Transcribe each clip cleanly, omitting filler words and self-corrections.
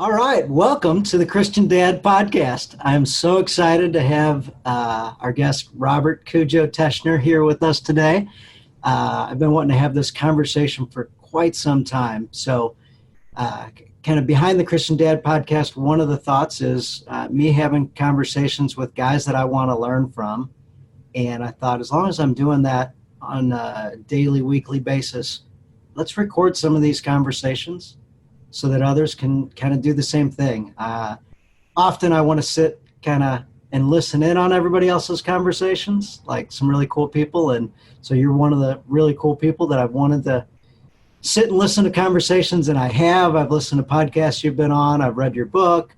All right, welcome to the Christian Dad Podcast. I'm so excited to have our guest Robert Cujo Teschner here with us today. I've been wanting to have this conversation for quite some time. So, kind of behind the Christian Dad Podcast, one of the thoughts is me having conversations with guys that I want to learn from. And I thought, as long as I'm doing that on a daily, weekly basis, let's record some of these conversations so that others can kind of do the same thing. Often I want to sit kind of and listen in on everybody else's conversations, like some really cool people. And so you're one of the really cool people that I've wanted to sit and listen to conversations. And I've listened to podcasts you've been on. I've read your book,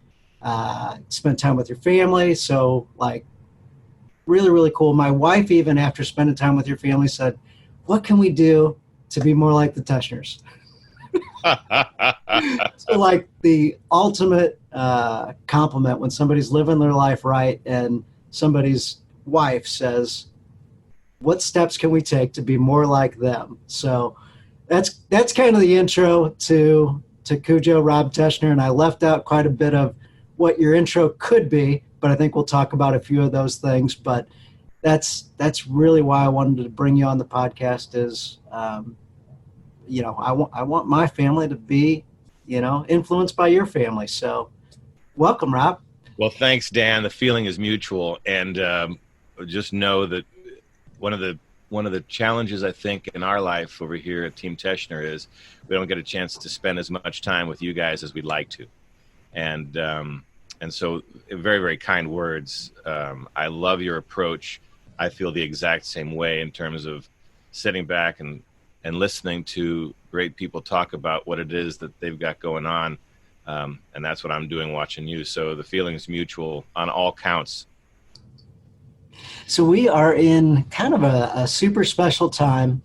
spent time with your family. So like really, really cool. My wife, even after spending time with your family, said, what can we do to be more like the Teschners? So like the ultimate compliment when somebody's living their life right and somebody's wife says, what steps can we take to be more like them? So that's kind of the intro to Cujo, Rob Teschner, and I left out quite a bit of what your intro could be, but I think we'll talk about a few of those things. But that's really why I wanted to bring you on the podcast is I want my family to be, influenced by your family. So welcome, Rob. Well, thanks, Dan. The feeling is mutual. And just know that one of the challenges, I think, in our life over here at Team Teschner is we don't get a chance to spend as much time with you guys as we'd like to. And so very, very kind words. I love your approach. I feel the exact same way in terms of sitting back and listening to great people talk about what it is that they've got going on. And that's what I'm doing watching you. So the feeling's mutual on all counts. So we are in kind of a super special time.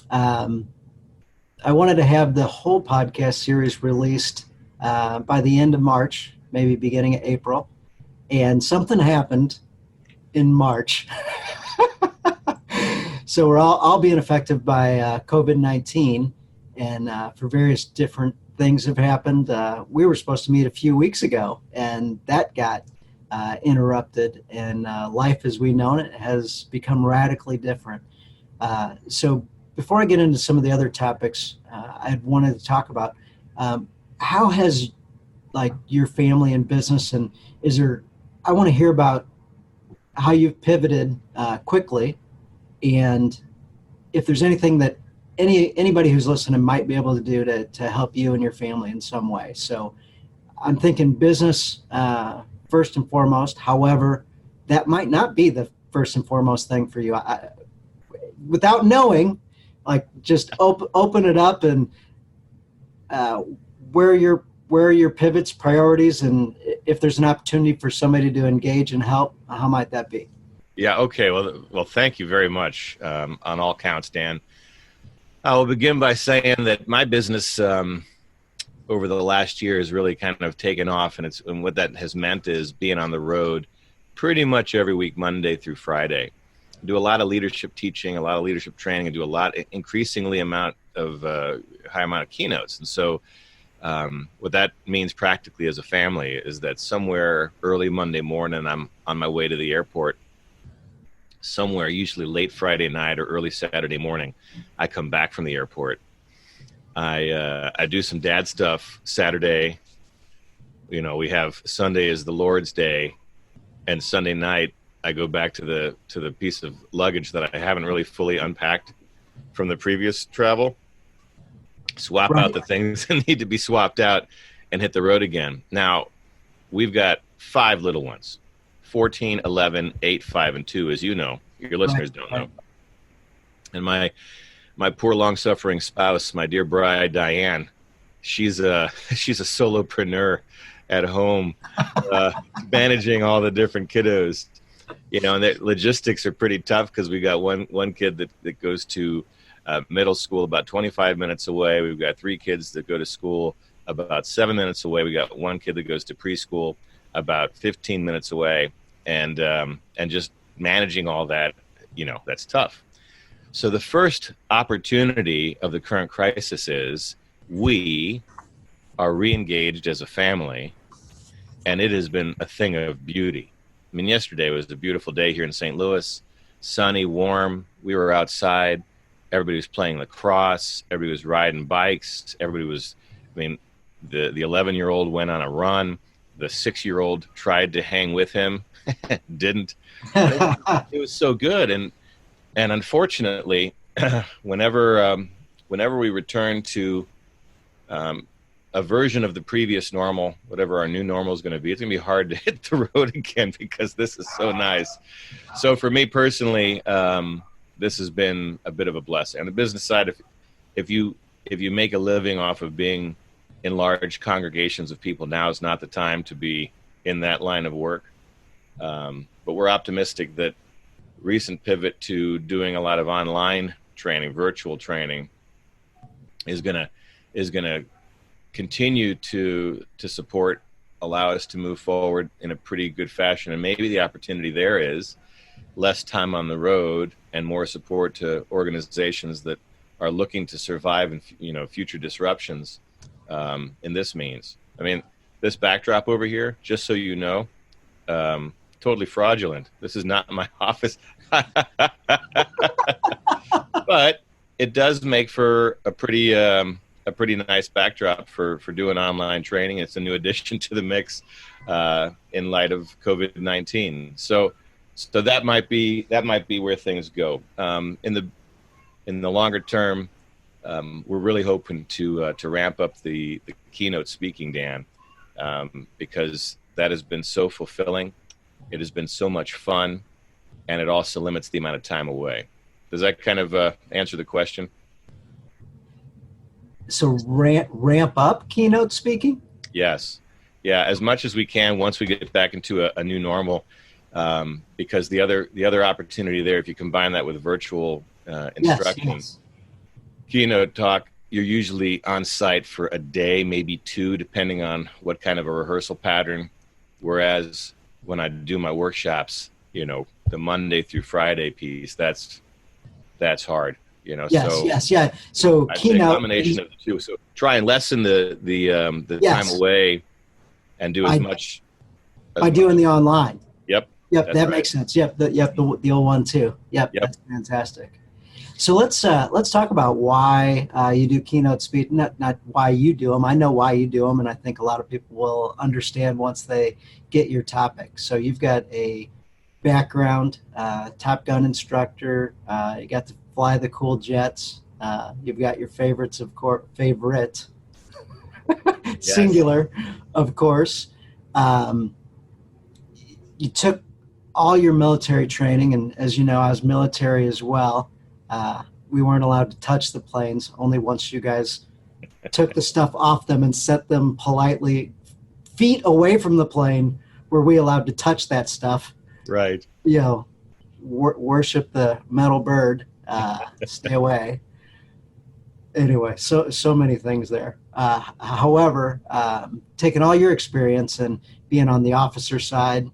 I wanted to have the whole podcast series released by the end of March, maybe beginning of April. And something happened in March. So we're all being affected by COVID-19, and for various different things have happened. We were supposed to meet a few weeks ago, and that got interrupted, and life as we know it has become radically different. So before I get into some of the other topics I wanted to talk about, how has like your family and business, and I want to hear about how you've pivoted quickly. And if there's anything that anybody who's listening might be able to do to help you and your family in some way. So I'm thinking business first and foremost. However, that might not be the first and foremost thing for you. Without knowing, like just open it up and where are your pivots, priorities, and if there's an opportunity for somebody to engage and help, how might that be? Yeah. Okay. Well, thank you very much on all counts, Dan. I will begin by saying that my business over the last year has really kind of taken off, and what that has meant is being on the road pretty much every week, Monday through Friday. I do a lot of leadership teaching, a lot of leadership training, and do high amount of keynotes. And so what that means practically as a family is that somewhere early Monday morning, I'm on my way to the airport. Somewhere, usually late Friday night or early Saturday morning, I come back from the airport. I do some dad stuff Saturday. We have Sunday is the Lord's Day, and Sunday night I go back to the piece of luggage that I haven't really fully unpacked from the previous travel. Swap out the things that need to be swapped out and hit the road again. Now, we've got 5 little ones. 14, 11, 8, 5, and 2, as you know. Your listeners don't know. And my poor long-suffering spouse, my dear bride, Diane, she's a solopreneur at home, managing all the different kiddos. And the logistics are pretty tough because we got one kid that goes to middle school about 25 minutes away. We've got 3 kids that go to school about 7 minutes away. We got 1 kid that goes to preschool about 15 minutes away. And just managing all that, that's tough. So the first opportunity of the current crisis is we are re-engaged as a family, and it has been a thing of beauty. I mean, yesterday was a beautiful day here in St. Louis, sunny, warm. We were outside. Everybody was playing lacrosse. Everybody was riding bikes. Everybody was, I mean, the 11-year-old went on a run. The 6-year-old tried to hang with him, didn't. It was so good. And unfortunately, whenever we return to a version of the previous normal, whatever our new normal is going to be, it's going to be hard to hit the road again because this is so nice. So for me personally, this has been a bit of a blessing. On the business side, if you make a living off of being in large congregations of people, now is not the time to be in that line of work. But we're optimistic that recent pivot to doing a lot of online training, virtual training, is gonna continue to support, allow us to move forward in a pretty good fashion. And maybe the opportunity there is less time on the road and more support to organizations that are looking to survive in future disruptions in this means. I mean, this backdrop over here, just so you know, totally fraudulent. This is not my office. But it does make for a pretty nice backdrop for doing online training. It's a new addition to the mix in light of COVID-19. So that might be where things go. In the longer term, we're really hoping to ramp up the keynote speaking, Dan, because that has been so fulfilling. It has been so much fun, and it also limits the amount of time away. Does that kind of answer the question? So ramp up keynote speaking? Yes. Yeah, as much as we can once we get back into a new normal, because the other opportunity there, if you combine that with virtual instruction, yes. Keynote talk, you're usually on site for a day, maybe two, depending on what kind of a rehearsal pattern. Whereas when I do my workshops, the Monday through Friday piece, that's hard. Yes. So I'd say a keynote, combination of the two. So try and lessen the time away, and do as much by doing the online. Yep. That right. Makes sense. Yep. The old one too. Yep. That's fantastic. So let's talk about why you do keynote speak. Not why you do them. I know why you do them, and I think a lot of people will understand once they get your topic. So you've got a background, Top Gun instructor. You got to fly the cool jets. You've got your favorites, of course. Favorite, yes. Singular, of course. You took all your military training, and as you know, I was military as well. We weren't allowed to touch the planes. Only once you guys took the stuff off them and set them politely feet away from the plane were we allowed to touch that stuff. Right. Worship the metal bird. Stay away. Anyway, so many things there. However, taking all your experience and being on the officer side,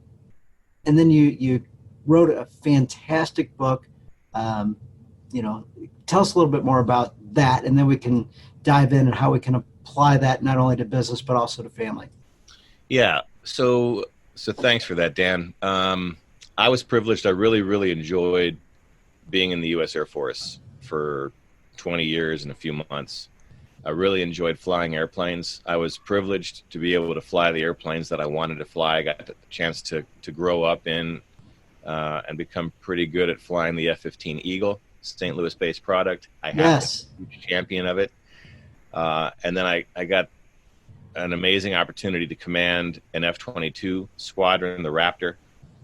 and then you wrote a fantastic book. Tell us a little bit more about that, and then we can dive in and how we can apply that not only to business but also to family. Yeah. So thanks for that, Dan. I was privileged. I really, really enjoyed being in the U.S. Air Force for 20 years and a few months. I really enjoyed flying airplanes. I was privileged to be able to fly the airplanes that I wanted to fly. I got the chance to grow up in and become pretty good at flying the F-15 Eagle, St. Louis-based product. I have a huge champion of it. And then I got an amazing opportunity to command an F-22 squadron, the Raptor,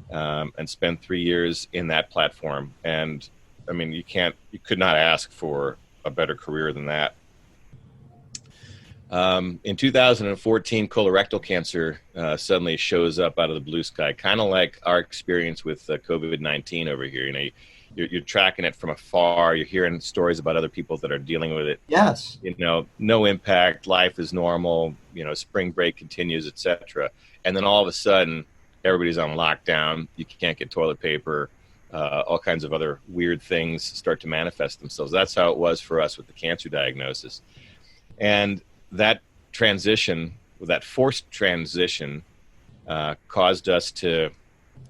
and spend 3 years in that platform. And I mean, you could not ask for a better career than that. In 2014, colorectal cancer suddenly shows up out of the blue sky, kind of like our experience with COVID-19 over here. You're tracking it from afar. You're hearing stories about other people that are dealing with it. Yes. No impact. Life is normal. Spring break continues, etc. And then all of a sudden, everybody's on lockdown. You can't get toilet paper. All kinds of other weird things start to manifest themselves. That's how it was for us with the cancer diagnosis. And that transition, that forced transition, caused us to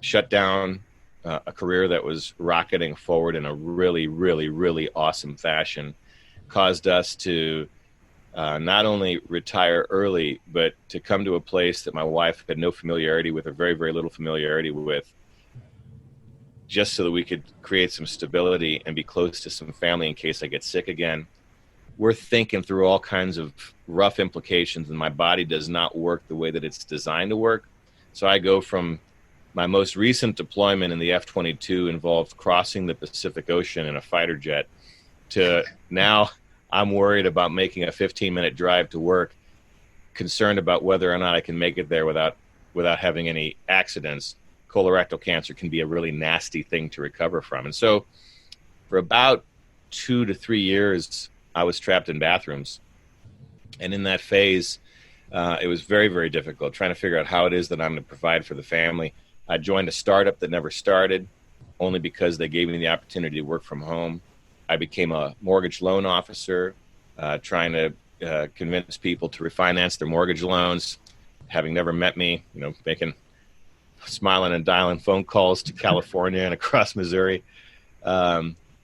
shut down a career that was rocketing forward in a really, really, really awesome fashion, caused us to not only retire early, but to come to a place that my wife had no familiarity with, or very, very little familiarity with, just so that we could create some stability and be close to some family in case I get sick again. We're thinking through all kinds of rough implications, and my body does not work the way that it's designed to work. So I go from my most recent deployment in the F-22 involved crossing the Pacific Ocean in a fighter jet, to now I'm worried about making a 15-minute drive to work, concerned about whether or not I can make it there without having any accidents. Colorectal cancer can be a really nasty thing to recover from. And so for about 2 to 3 years, I was trapped in bathrooms. And in that phase, it was very, very difficult trying to figure out how it is that I'm going to provide for the family. I joined a startup that never started, only because they gave me the opportunity to work from home. I became a mortgage loan officer, trying to convince people to refinance their mortgage loans, having never met me, smiling and dialing phone calls to California and across Missouri,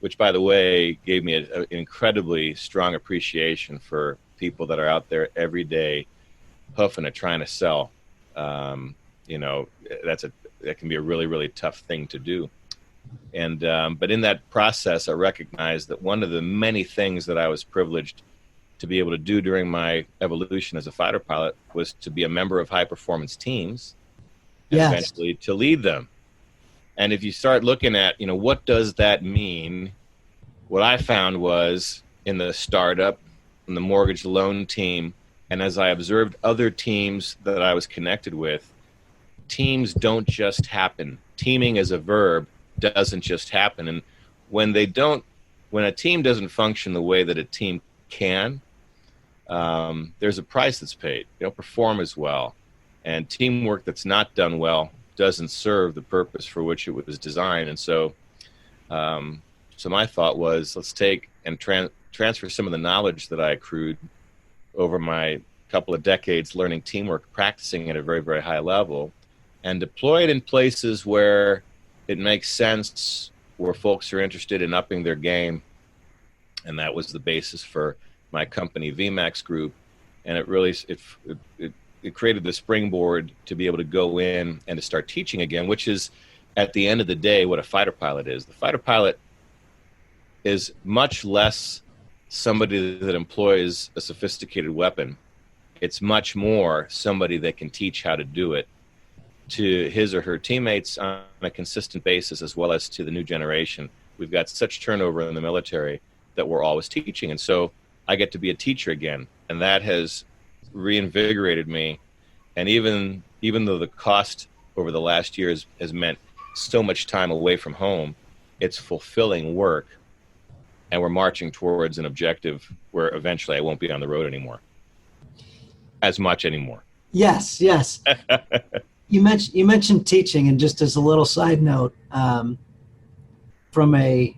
which, by the way, gave me an incredibly strong appreciation for people that are out there every day huffing it, trying to sell. That can be a really, really tough thing to do. And but in that process, I recognized that one of the many things that I was privileged to be able to do during my evolution as a fighter pilot was to be a member of high-performance teams, and eventually to lead them. And if you start looking at, what does that mean? What I found was, in the startup, in the mortgage loan team, and as I observed other teams that I was connected with, teams don't just happen. Teaming as a verb doesn't just happen. And when a team doesn't function the way that a team can, there's a price that's paid. They don't perform as well. And teamwork that's not done well doesn't serve the purpose for which it was designed. And so my thought was, let's take and transfer some of the knowledge that I accrued over my couple of decades learning teamwork, practicing at a very, very high level, and deploy it in places where it makes sense, where folks are interested in upping their game. And that was the basis for my company, Vmax Group. And it really, it created the springboard to be able to go in and to start teaching again, which is, at the end of the day, what a fighter pilot is. The fighter pilot is much less somebody that employs a sophisticated weapon. It's much more somebody that can teach how to do it to his or her teammates on a consistent basis, as well as to the new generation. We've got such turnover in the military that we're always teaching. And so I get to be a teacher again. And that has reinvigorated me. And even though the cost over the last years has meant so much time away from home, it's fulfilling work. And we're marching towards an objective where eventually I won't be on the road anymore. As much anymore. Yes. You mentioned teaching, and just as a little side note, from a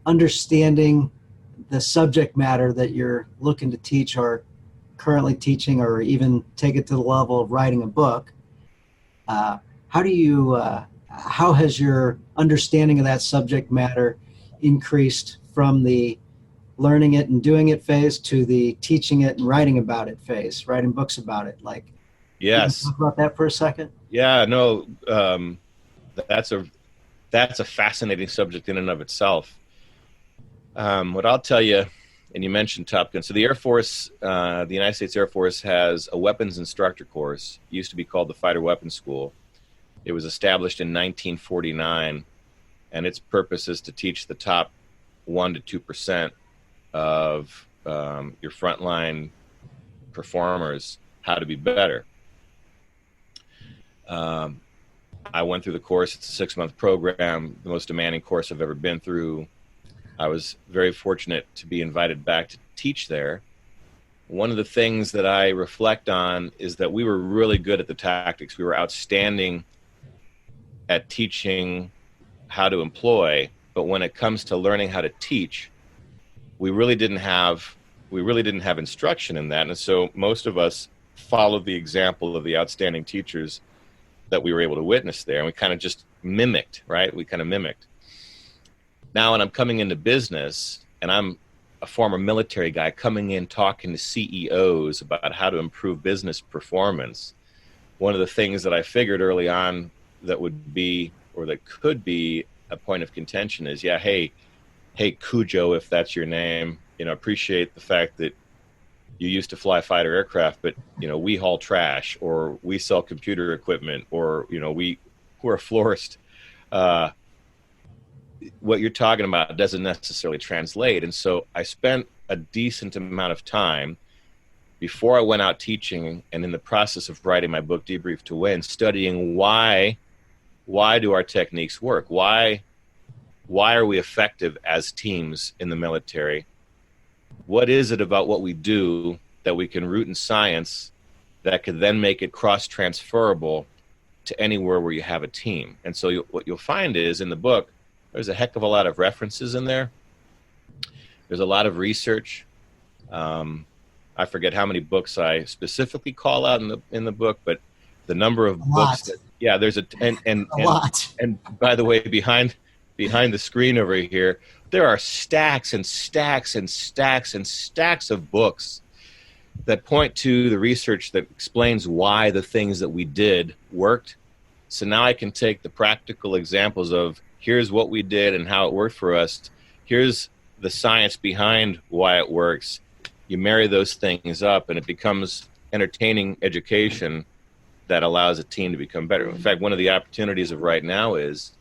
understanding the subject matter that you're looking to teach, or currently teaching, or even take it to the level of writing a book, how has your understanding of that subject matter increased from the learning it and doing it phase to the teaching it and writing about it phase, writing books about it? Like, yes. Can you talk about that for a second? Yeah, no, that's a fascinating subject in and of itself. What I'll tell you, and you mentioned Top Gun. So the Air Force, the United States Air Force, has a weapons instructor course. It used to be called the Fighter Weapons School. It was established in 1949, and its purpose is to teach the top 1% to 2% of your frontline performers how to be better. I went through the course. It's a 6-month program, the most demanding course I've ever been through. I was very fortunate to be invited back to teach there. One of the things that I reflect on is that we were really good at the tactics. We were outstanding at teaching how to employ, but when it comes to learning how to teach, we really didn't have we really didn't have instruction in that. And so most of us followed the example of the outstanding teachers that we were able to witness there. And we kind of just mimicked, right? We kind of mimicked. Now, when I'm coming into business, and I'm a former military guy coming in talking to CEOs about how to improve business performance, one of the things that I figured early on that would be, or that could be, a point of contention is, yeah, hey Cujo, if that's your name, appreciate the fact that you used to fly fighter aircraft, but we haul trash, or we sell computer equipment, or we're a florist. What you're talking about doesn't necessarily translate. And so I spent a decent amount of time before I went out teaching, and in the process of writing my book Debrief to Win, studying why do our techniques work? Why are we effective as teams in the military? What is it about what we do that we can root in science that could then make it cross-transferable to anywhere where you have a team? And so what you'll find is, in the book, there's a heck of a lot of references in there. There's a lot of research. I forget how many books I specifically call out in the book, but the number of books. There's a lot. And by the way, behind the screen over here, there are stacks and stacks and stacks and stacks of books that point to the research that explains why the things that we did worked. So now I can take the practical examples of, here's what we did and how it worked for us. Here's the science behind why it works. You marry those things up, and it becomes entertaining education that allows a team to become better. In fact, one of the opportunities of right now is,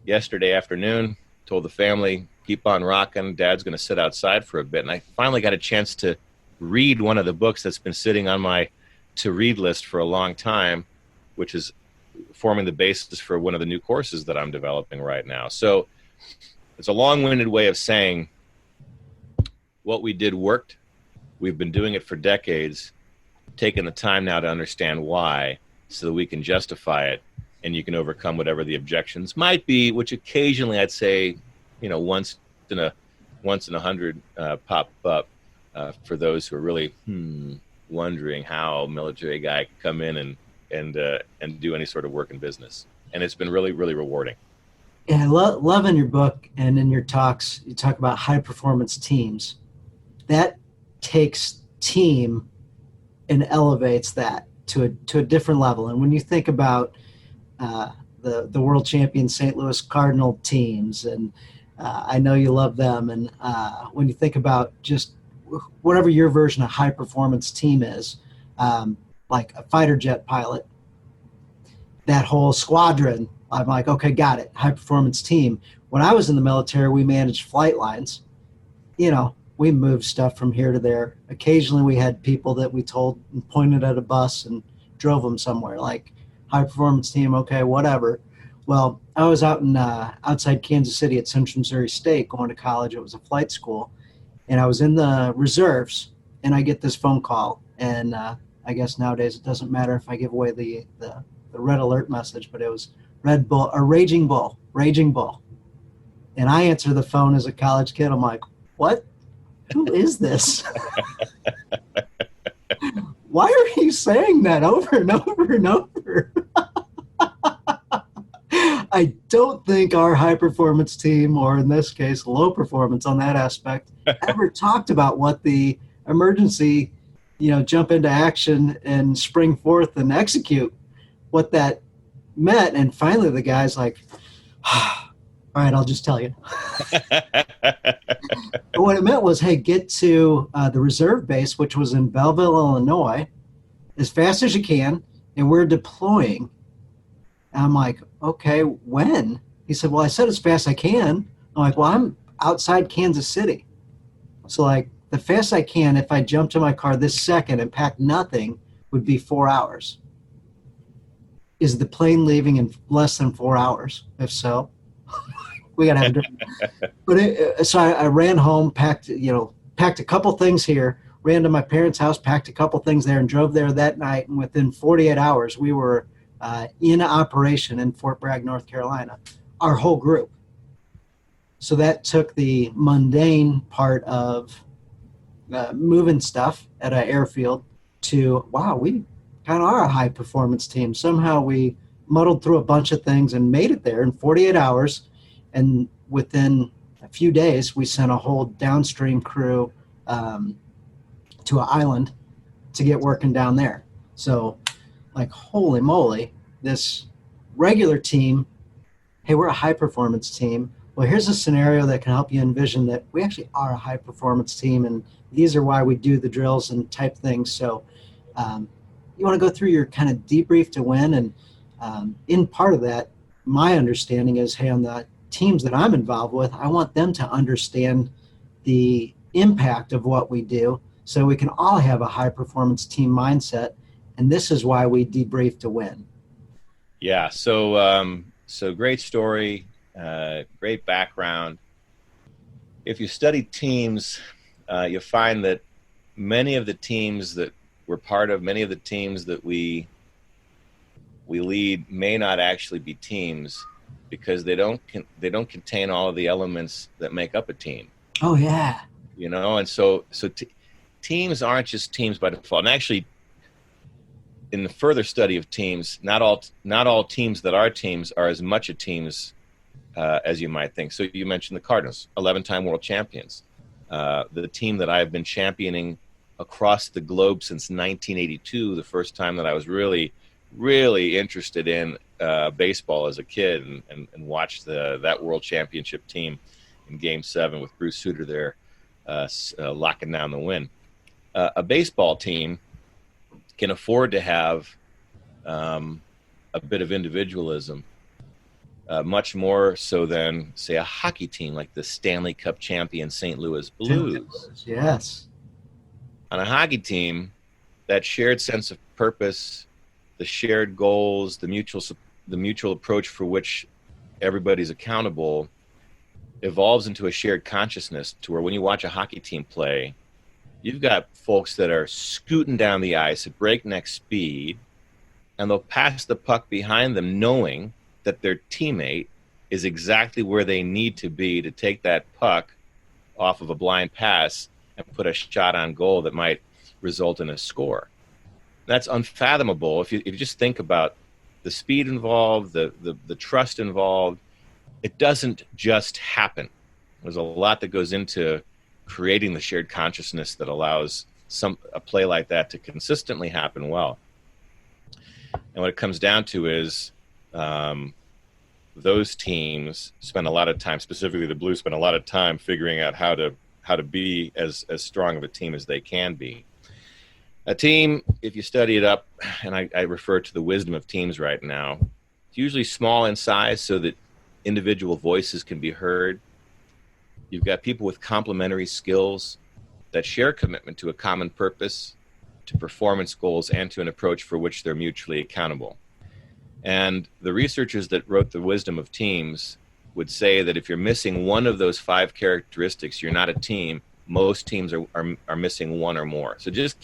yesterday afternoon, told the family, keep on rocking. Dad's going to sit outside for a bit. And I finally got a chance to read one of the books that's been sitting on my to-read list for a long time, which is forming the basis for one of the new courses that I'm developing right now. So it's a long-winded way of saying what we did worked. We've been doing it for decades, taking the time now to understand why, so that we can justify it, and you can overcome whatever the objections might be, which occasionally I'd say, once in a 100 pop up for those who are really wondering how a military guy can come in and do any sort of work in business. And it's been really, really rewarding. Yeah, I love in your book and in your talks, you talk about high performance teams. That takes team and elevates that to a different level. And when you think about the world champion St. Louis Cardinal teams, and I know you love them, and when you think about just whatever your version of high performance team is, like a fighter jet pilot, that whole squadron, I'm like, okay, got it, high performance team. When I was in the military, we managed flight lines. We moved stuff from here to there. Occasionally we had people that we told and pointed at a bus and drove them somewhere, like high performance team, okay, whatever. Well, I was out in outside Kansas City at Central Missouri State going to college. It was a flight school, and I was in the reserves, and I get this phone call, and I guess nowadays it doesn't matter if I give away the red alert message, but it was Red Bull or Raging Bull. And I answer the phone as a college kid. I'm like, what? Who is this? Why are you saying that over and over and over? I don't think our high performance team, or in this case, low performance on that aspect, ever talked about what the emergency, jump into action and spring forth and execute, what that meant. And finally the guy's like, all right, I'll just tell you. But what it meant was, hey, get to the reserve base, which was in Belleville, Illinois, as fast as you can, and we're deploying. And I'm like, okay, when? He said, well, I said as fast as I can. I'm like, well, I'm outside Kansas City. So, like, the fastest I can, if I jumped in my car this second and packed nothing, would be 4 hours. Is the plane leaving in less than 4 hours? If so, we got to have a different. But so I ran home, packed a couple things here, ran to my parents' house, packed a couple things there, and drove there that night. And within 48 hours, we were in operation in Fort Bragg, North Carolina, our whole group. So that took the mundane part of moving stuff at an airfield to, wow, we kind of are a high performance team. Somehow we muddled through a bunch of things and made it there in 48 hours. And within a few days, we sent a whole downstream crew to an island to get working down there. So, like, holy moly, this regular team, hey, we're a high performance team. Well, here's a scenario that can help you envision that we actually are a high performance team, and these are why we do the drills and type things. So you want to go through your kind of debrief to win. And in part of that, my understanding is, hey, on the teams that I'm involved with, I want them to understand the impact of what we do so we can all have a high performance team mindset. And this is why we debrief to win. Yeah. So great story, great background. If you study teams, you'll find that many of the teams that we're part of, many of the teams that we lead may not actually be teams because they don't contain all of the elements that make up a team. Oh yeah. And so teams aren't just teams by default. And actually, in the further study of teams, not all teams that are teams are as much a teams as you might think. So you mentioned the Cardinals, 11-time world champions. The team that I've been championing across the globe since 1982, the first time that I was really, really interested in baseball as a kid and watched that world championship team in Game 7 with Bruce Sutter there locking down the win. A baseball team can afford to have a bit of individualism, much more so than, say, a hockey team like the Stanley Cup champion St. Louis Blues. Yes. On a hockey team, that shared sense of purpose, the shared goals, the mutual approach for which everybody's accountable evolves into a shared consciousness to where when you watch a hockey team play, you've got folks that are scooting down the ice at breakneck speed, and they'll pass the puck behind them knowing that their teammate is exactly where they need to be to take that puck off of a blind pass and put a shot on goal that might result in a score. That's unfathomable if you just think about the speed involved, the trust involved. It doesn't just happen. There's a lot that goes into creating the shared consciousness that allows a play like that to consistently happen well. And what it comes down to is those teams spend a lot of time, specifically the Blues spend a lot of time figuring out how to be as strong of a team as they can be. A team, if you study it up, and I refer to the wisdom of teams right now, it's usually small in size so that individual voices can be heard. You've got people with complementary skills that share commitment to a common purpose, to performance goals, and to an approach for which they're mutually accountable. And the researchers that wrote The Wisdom of Teams would say that if you're missing one of those 5 characteristics, you're not a team. Most teams are missing one or more. So just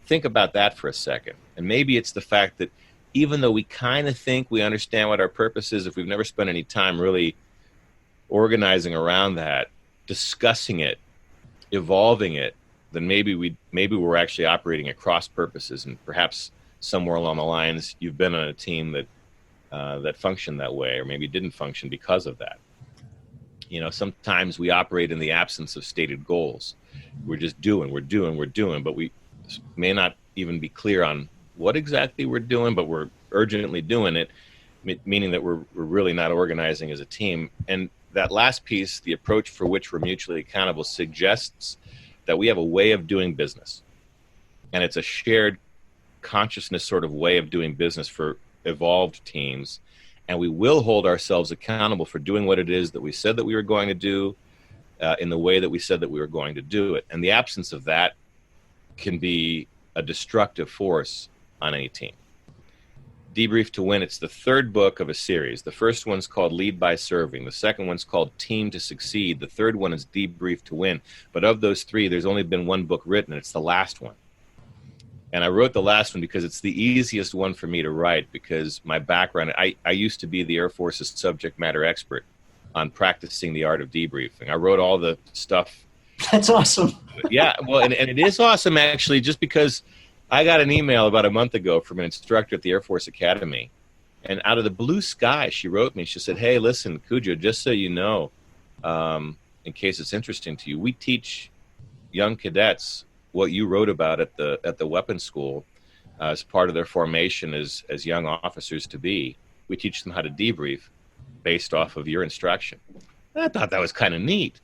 think about that for a second. And maybe it's the fact that even though we kind of think we understand what our purpose is, if we've never spent any time really organizing around that, discussing it, evolving it, then maybe we're actually operating at cross purposes, and perhaps somewhere along the lines you've been on a team that functioned that way, or maybe didn't function because of that. Sometimes we operate in the absence of stated goals. We're just we're doing, but we may not even be clear on what exactly we're doing, but we're urgently doing it, meaning that we're really not organizing as a team. And that last piece, the approach for which we're mutually accountable, suggests that we have a way of doing business. And it's a shared consciousness sort of way of doing business for evolved teams. And we will hold ourselves accountable for doing what it is that we said that we were going to do in the way that we said that we were going to do it. And the absence of that can be a destructive force on any team. Debrief to Win, it's the 3rd book of a series. The first one's called Lead by Serving. The second one's called Team to Succeed. The third one is Debrief to Win. But of those 3, there's only been one book written, and it's the last one. And I wrote the last one because it's the easiest one for me to write, because my background, I used to be the Air Force's subject matter expert on practicing the art of debriefing. I wrote all the stuff That's awesome. Yeah, well, and it is awesome, actually, just because I got an email about a month ago from an instructor at the Air Force Academy. And out of the blue sky, she wrote me. She said, "Hey, listen, Cujo, just so you know, in case it's interesting to you, we teach young cadets what you wrote about at the weapons school as part of their formation as young officers to be. We teach them how to debrief based off of your instruction." And I thought that was kind of neat.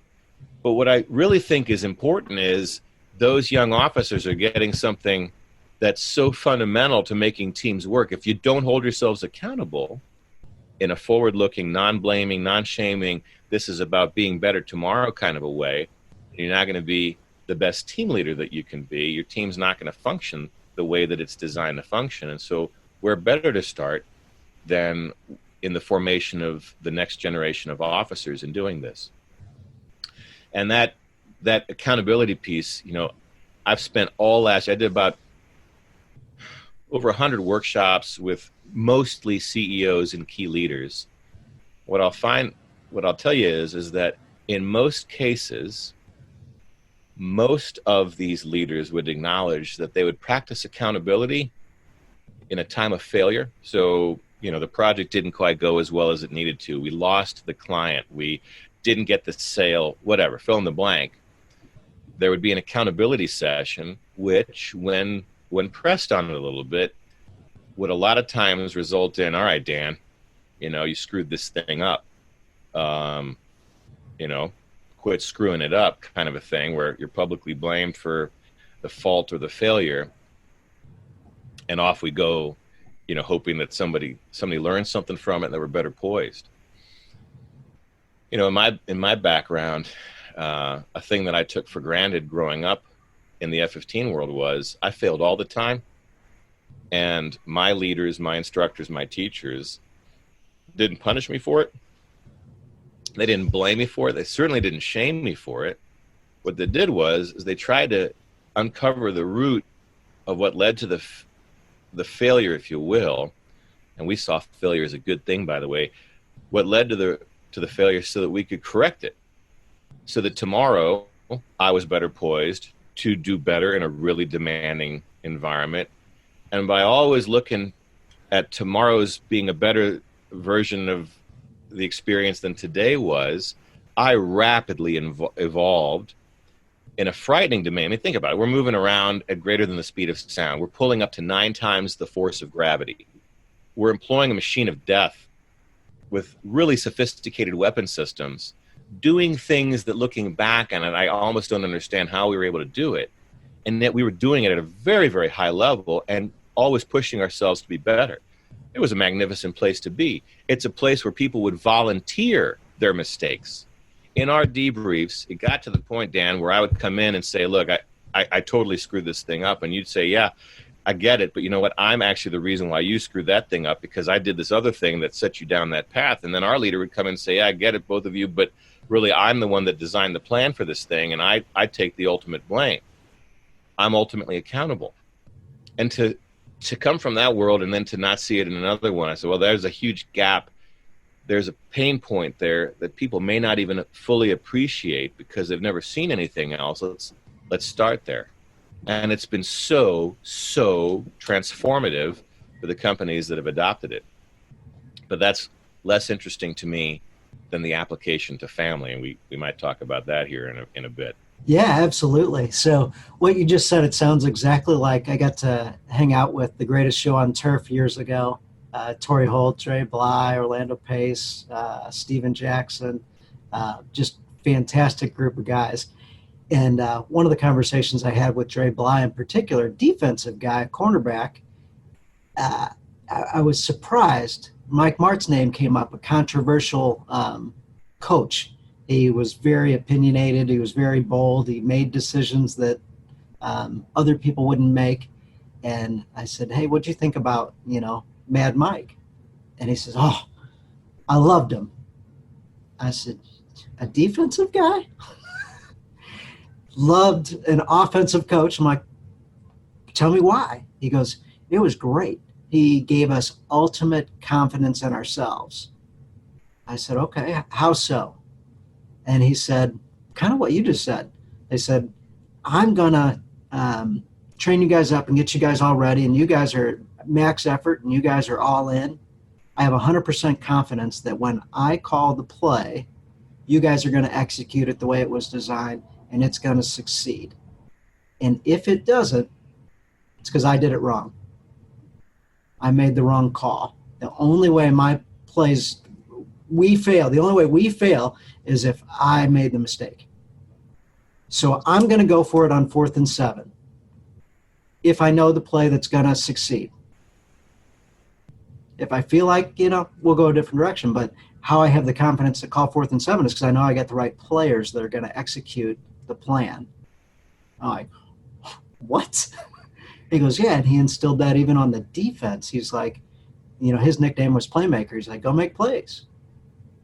But what I really think is important is those young officers are getting something that's so fundamental to making teams work. If you don't hold yourselves accountable in a forward-looking, non-blaming, non-shaming, this is about being better tomorrow kind of a way, you're not going to be the best team leader that you can be. Your team's not going to function the way that it's designed to function. And so where better to start than in the formation of the next generation of officers in doing this. And that accountability piece, I've spent I did about over 100 workshops with mostly CEOs and key leaders. What I'll tell you is that in most cases, most of these leaders would acknowledge that they would practice accountability in a time of failure. So, the project didn't quite go as well as it needed to. We lost the client. We didn't get the sale, whatever, fill in the blank. There would be an accountability session, which when pressed on it a little bit, would a lot of times result in, all right, Dan, you screwed this thing up. Quit screwing it up kind of a thing, where you're publicly blamed for the fault or the failure. And off we go, hoping that somebody learns something from it and that we're better poised. In my background, a thing that I took for granted growing up in the F-15 world was I failed all the time. And my leaders, my instructors, my teachers didn't punish me for it. They didn't blame me for it. They certainly didn't shame me for it. What they did was they tried to uncover the root of what led to the failure, if you will. And we saw failure as a good thing, by the way. What led to the failure, so that we could correct it, so that tomorrow I was better poised to do better in a really demanding environment. And by always looking at tomorrow's being a better version of the experience than today was, I rapidly evolved in a frightening demand. I mean, think about it. We're moving around at greater than the speed of sound. We're pulling up to 9 times the force of gravity. We're employing a machine of death with really sophisticated weapon systems, doing things that, looking back on it, I almost don't understand how we were able to do it. And yet we were doing it at a very, very high level and always pushing ourselves to be better. It was a magnificent place to be. It's a place where people would volunteer their mistakes. In our debriefs, it got to the point, Dan, where I would come in and say, look, I totally screwed this thing up. And you'd say, yeah, I get it. But you know what? I'm actually the reason why you screwed that thing up, because I did this other thing that set you down that path. And then our leader would come in and say, yeah, I get it, both of you, but really I'm the one that designed the plan for this thing, and I take the ultimate blame. I'm ultimately accountable. And to come from that world and then to not see it in another one, I said, well, there's a huge gap. There's a pain point there that people may not even fully appreciate because they've never seen anything else. Let's start there. And it's been so transformative for the companies that have adopted it. But that's less interesting to me than the application to family. And we might talk about that here in a bit. Yeah, absolutely. So what you just said, it sounds exactly like I got to hang out with the greatest show on turf years ago. Torrey Holt, Trey Bly, Orlando Pace, Steven Jackson, just fantastic group of guys. And one of the conversations I had with Trey Bly in particular, defensive guy, cornerback, I was surprised. Mike Mart's name came up, a controversial coach. He was very opinionated. He was very bold. He made decisions that other people wouldn't make. And I said, hey, what'd you think about, Mad Mike? And he says, oh, I loved him. I said, a defensive guy? Loved an offensive coach. I'm like, tell me why. He goes, it was great. He gave us ultimate confidence in ourselves. I said, okay, how so? And he said, kind of what you just said. They said, I'm going to train you guys up and get you guys all ready, and you guys are max effort and you guys are all in. I have 100% confidence that when I call the play, you guys are going to execute it the way it was designed, and it's going to succeed. And if it doesn't, it's because I did it wrong. I made the wrong call. The only way we fail is if I made the mistake. So I'm going to go for it on 4th and 7 if I know the play that's going to succeed. If I feel like, we'll go a different direction, but how I have the confidence to call 4th and 7 is because I know I got the right players that are going to execute the plan. I'm like, what? He goes, yeah, and he instilled that even on the defense. He's like, his nickname was Playmaker. He's like, go make plays.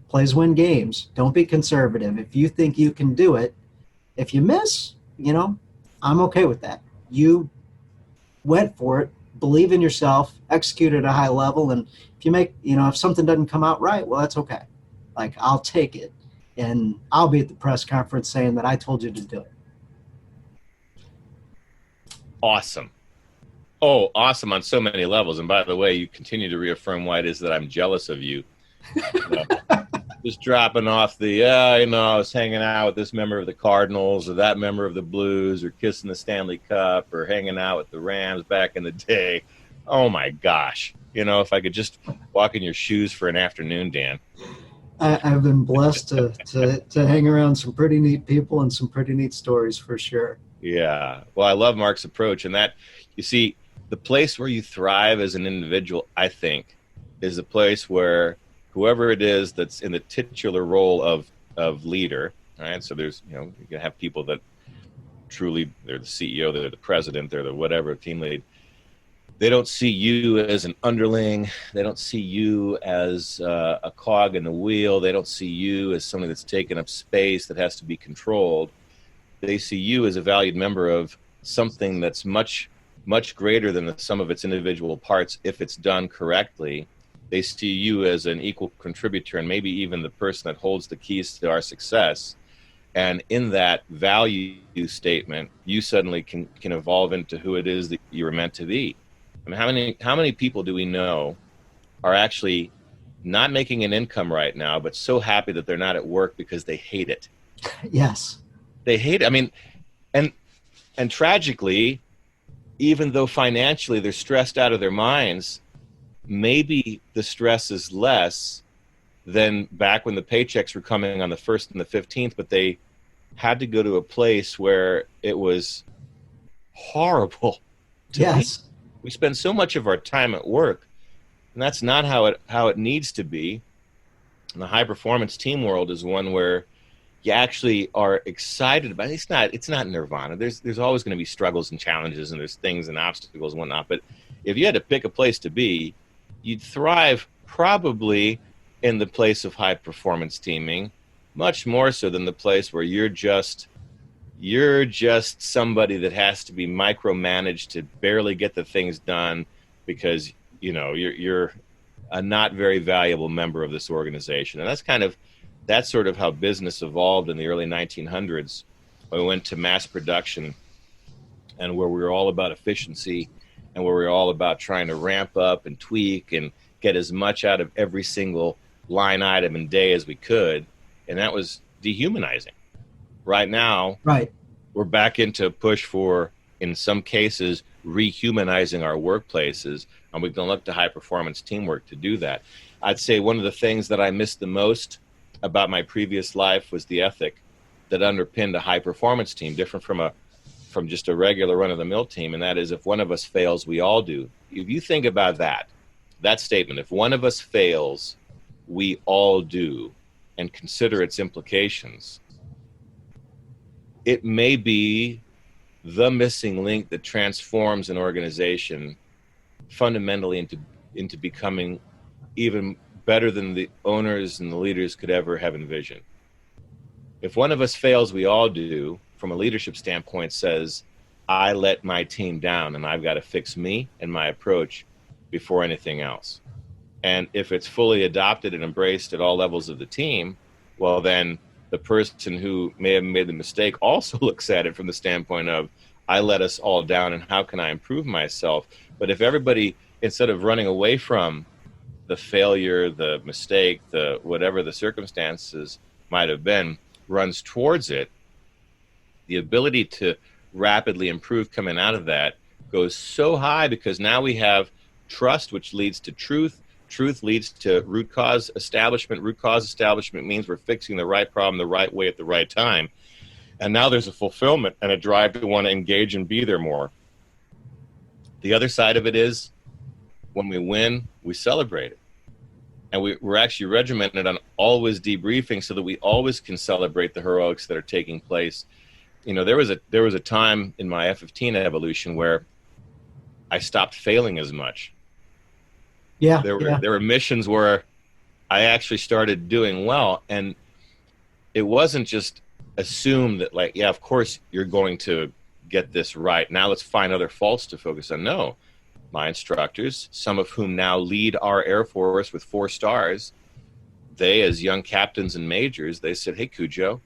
Plays win games. Don't be conservative. If you think you can do it, if you miss, I'm okay with that. You went for it, believe in yourself, execute at a high level, and if you make, if something doesn't come out right, well, that's okay. Like, I'll take it, and I'll be at the press conference saying that I told you to do it. Awesome. Oh, awesome on so many levels. And by the way, you continue to reaffirm why it is that I'm jealous of you. Just dropping off I was hanging out with this member of the Cardinals or that member of the Blues or kissing the Stanley Cup or hanging out with the Rams back in the day. Oh, my gosh. If I could just walk in your shoes for an afternoon, Dan. I've been blessed to hang around some pretty neat people and some pretty neat stories for sure. Yeah. Well, I love Mark's approach. And that, you see, the place where you thrive as an individual, I think, is the place where whoever it is that's in the titular role of leader, all right? So there's, you can have people that truly, they're the CEO, they're the president, they're the whatever, team lead. They don't see you as an underling. They don't see you as a cog in the wheel. They don't see you as somebody that's taking up space that has to be controlled. They see you as a valued member of something that's much, much greater than the sum of its individual parts if it's done correctly. They see you as an equal contributor and maybe even the person that holds the keys to our success. And in that value statement, you suddenly can evolve into who it is that you were meant to be. I mean, how many people do we know are actually not making an income right now, but so happy that they're not at work because they hate it? Yes. They hate it. I mean, and tragically, even though financially they're stressed out of their minds, maybe the stress is less than back when the paychecks were coming on the 1st and the 15th, but they had to go to a place where it was horrible to yes. be. We spend so much of our time at work, and that's not how it needs to be. And the high performance team world is one where you actually are excited about it. It's not nirvana. There's always going to be struggles and challenges, and there's things and obstacles and whatnot. But if you had to pick a place to be, you'd thrive probably in the place of high performance teaming, much more so than the place where you're just somebody that has to be micromanaged to barely get the things done because you're a not very valuable member of this organization. And that's sort of how business evolved in the early 1900s when we went to mass production and where we were all about efficiency and where we were all about trying to ramp up and tweak and get as much out of every single line item and day as we could. And that was dehumanizing. Right now, we're back into a push for, in some cases, rehumanizing our workplaces, and we can look to high-performance teamwork to do that. I'd say one of the things that I missed the most about my previous life was the ethic that underpinned a high-performance team, different from just a regular run-of-the-mill team, and that is if one of us fails, we all do. If you think about that statement, if one of us fails, we all do, and consider its implications, it may be the missing link that transforms an organization fundamentally into becoming even better than the owners and the leaders could ever have envisioned. If one of us fails, we all do, from a leadership standpoint, says, I let my team down and I've got to fix me and my approach before anything else. And if it's fully adopted and embraced at all levels of the team, well, then the person who may have made the mistake also looks at it from the standpoint of, I let us all down and how can I improve myself? But if everybody, instead of running away from the failure, the mistake, the whatever the circumstances might have been, runs towards it, the ability to rapidly improve coming out of that goes so high, because now we have trust, which leads to truth. Truth leads to root cause establishment. Root cause establishment means we're fixing the right problem the right way at the right time. And now there's a fulfillment and a drive to want to engage and be there more. The other side of it is, when we win, we celebrate it. And we're actually regimented on always debriefing so that we always can celebrate the heroics that are taking place. You know, there was a time in my F-15 evolution where I stopped failing as much. There were missions where I actually started doing well, and it wasn't just assumed that, like, yeah, of course you're going to get this right. Now let's find other faults to focus on. No, my instructors, some of whom now lead our Air Force with 4 stars, they, as young captains and majors, they said, hey, Cujo,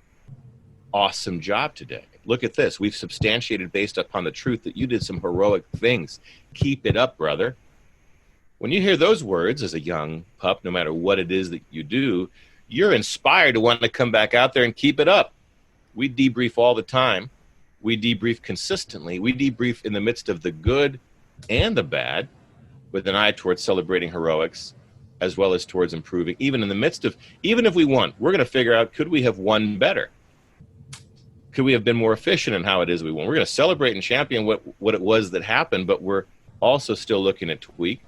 awesome job today. Look at this. We've substantiated based upon the truth that you did some heroic things. Keep it up, brother. When you hear those words as a young pup, no matter what it is that you do, you're inspired to want to come back out there and keep it up. We debrief all the time. We debrief consistently. We debrief in the midst of the good and the bad, with an eye towards celebrating heroics, as well as towards improving. Even in the midst of, even if we won, we're going to figure out, could we have won better? Could we have been more efficient in how it is we won? We're going to celebrate and champion what it was that happened, but we're also still looking at tweak,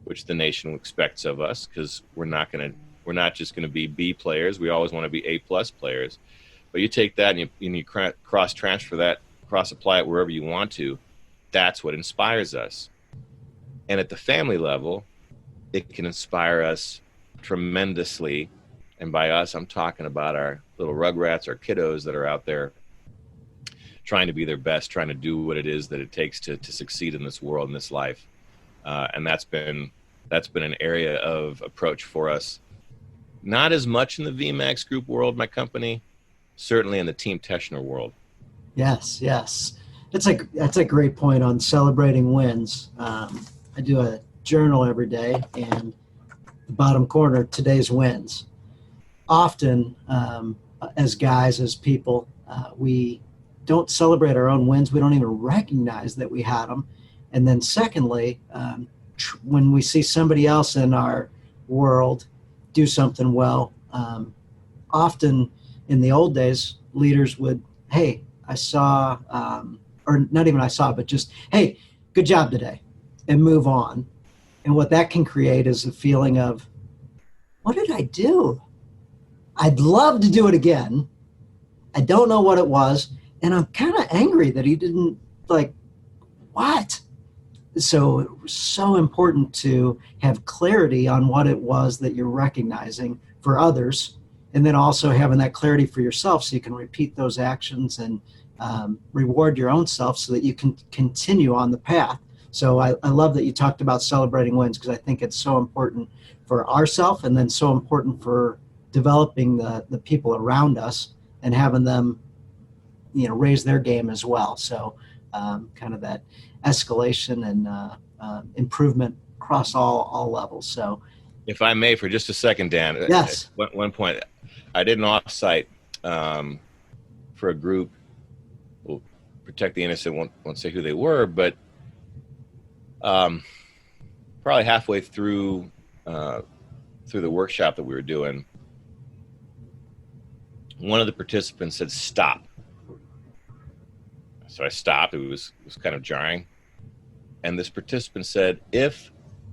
which the nation expects of us, because we're not just going to be B players. We always want to be A+ players. But you take that and you cross transfer that, cross apply it wherever you want to. That's what inspires us. And at the family level, it can inspire us tremendously. And by us, I'm talking about our little rugrats, our kiddos that are out there trying to be their best, trying to do what it is that it takes to succeed in this world, in this life. And that's been an area of approach for us. Not as much in the Vmax group world, my company, certainly in the Team Teschner world. Yes. That's a great point on celebrating wins. I do a journal every day, and the bottom corner, today's wins. Often, as guys, as people, we don't celebrate our own wins. We don't even recognize that we had them. And then secondly, when we see somebody else in our world do something well, often in the old days, leaders would, hey, I saw, or not even I saw, but just, hey, good job today, and move on. And what that can create is a feeling of, what did I do? I'd love to do it again. I don't know what it was. And I'm kind of angry that he didn't, like, what? So it was so important to have clarity on what it was that you're recognizing for others, and then also having that clarity for yourself so you can repeat those actions and reward your own self so that you can continue on the path. So I love that you talked about celebrating wins, because I think it's so important for ourselves, and then so important for developing the people around us and having them, raise their game as well. So kind of that escalation and improvement across all levels. So if I may, for just a second, Dan. Yes. At one point, I did an offsite for a group. We'll protect the innocent, won't say who they were, but probably halfway through the workshop that we were doing, one of the participants said, stop. So I stopped. It was kind of jarring. And this participant said, if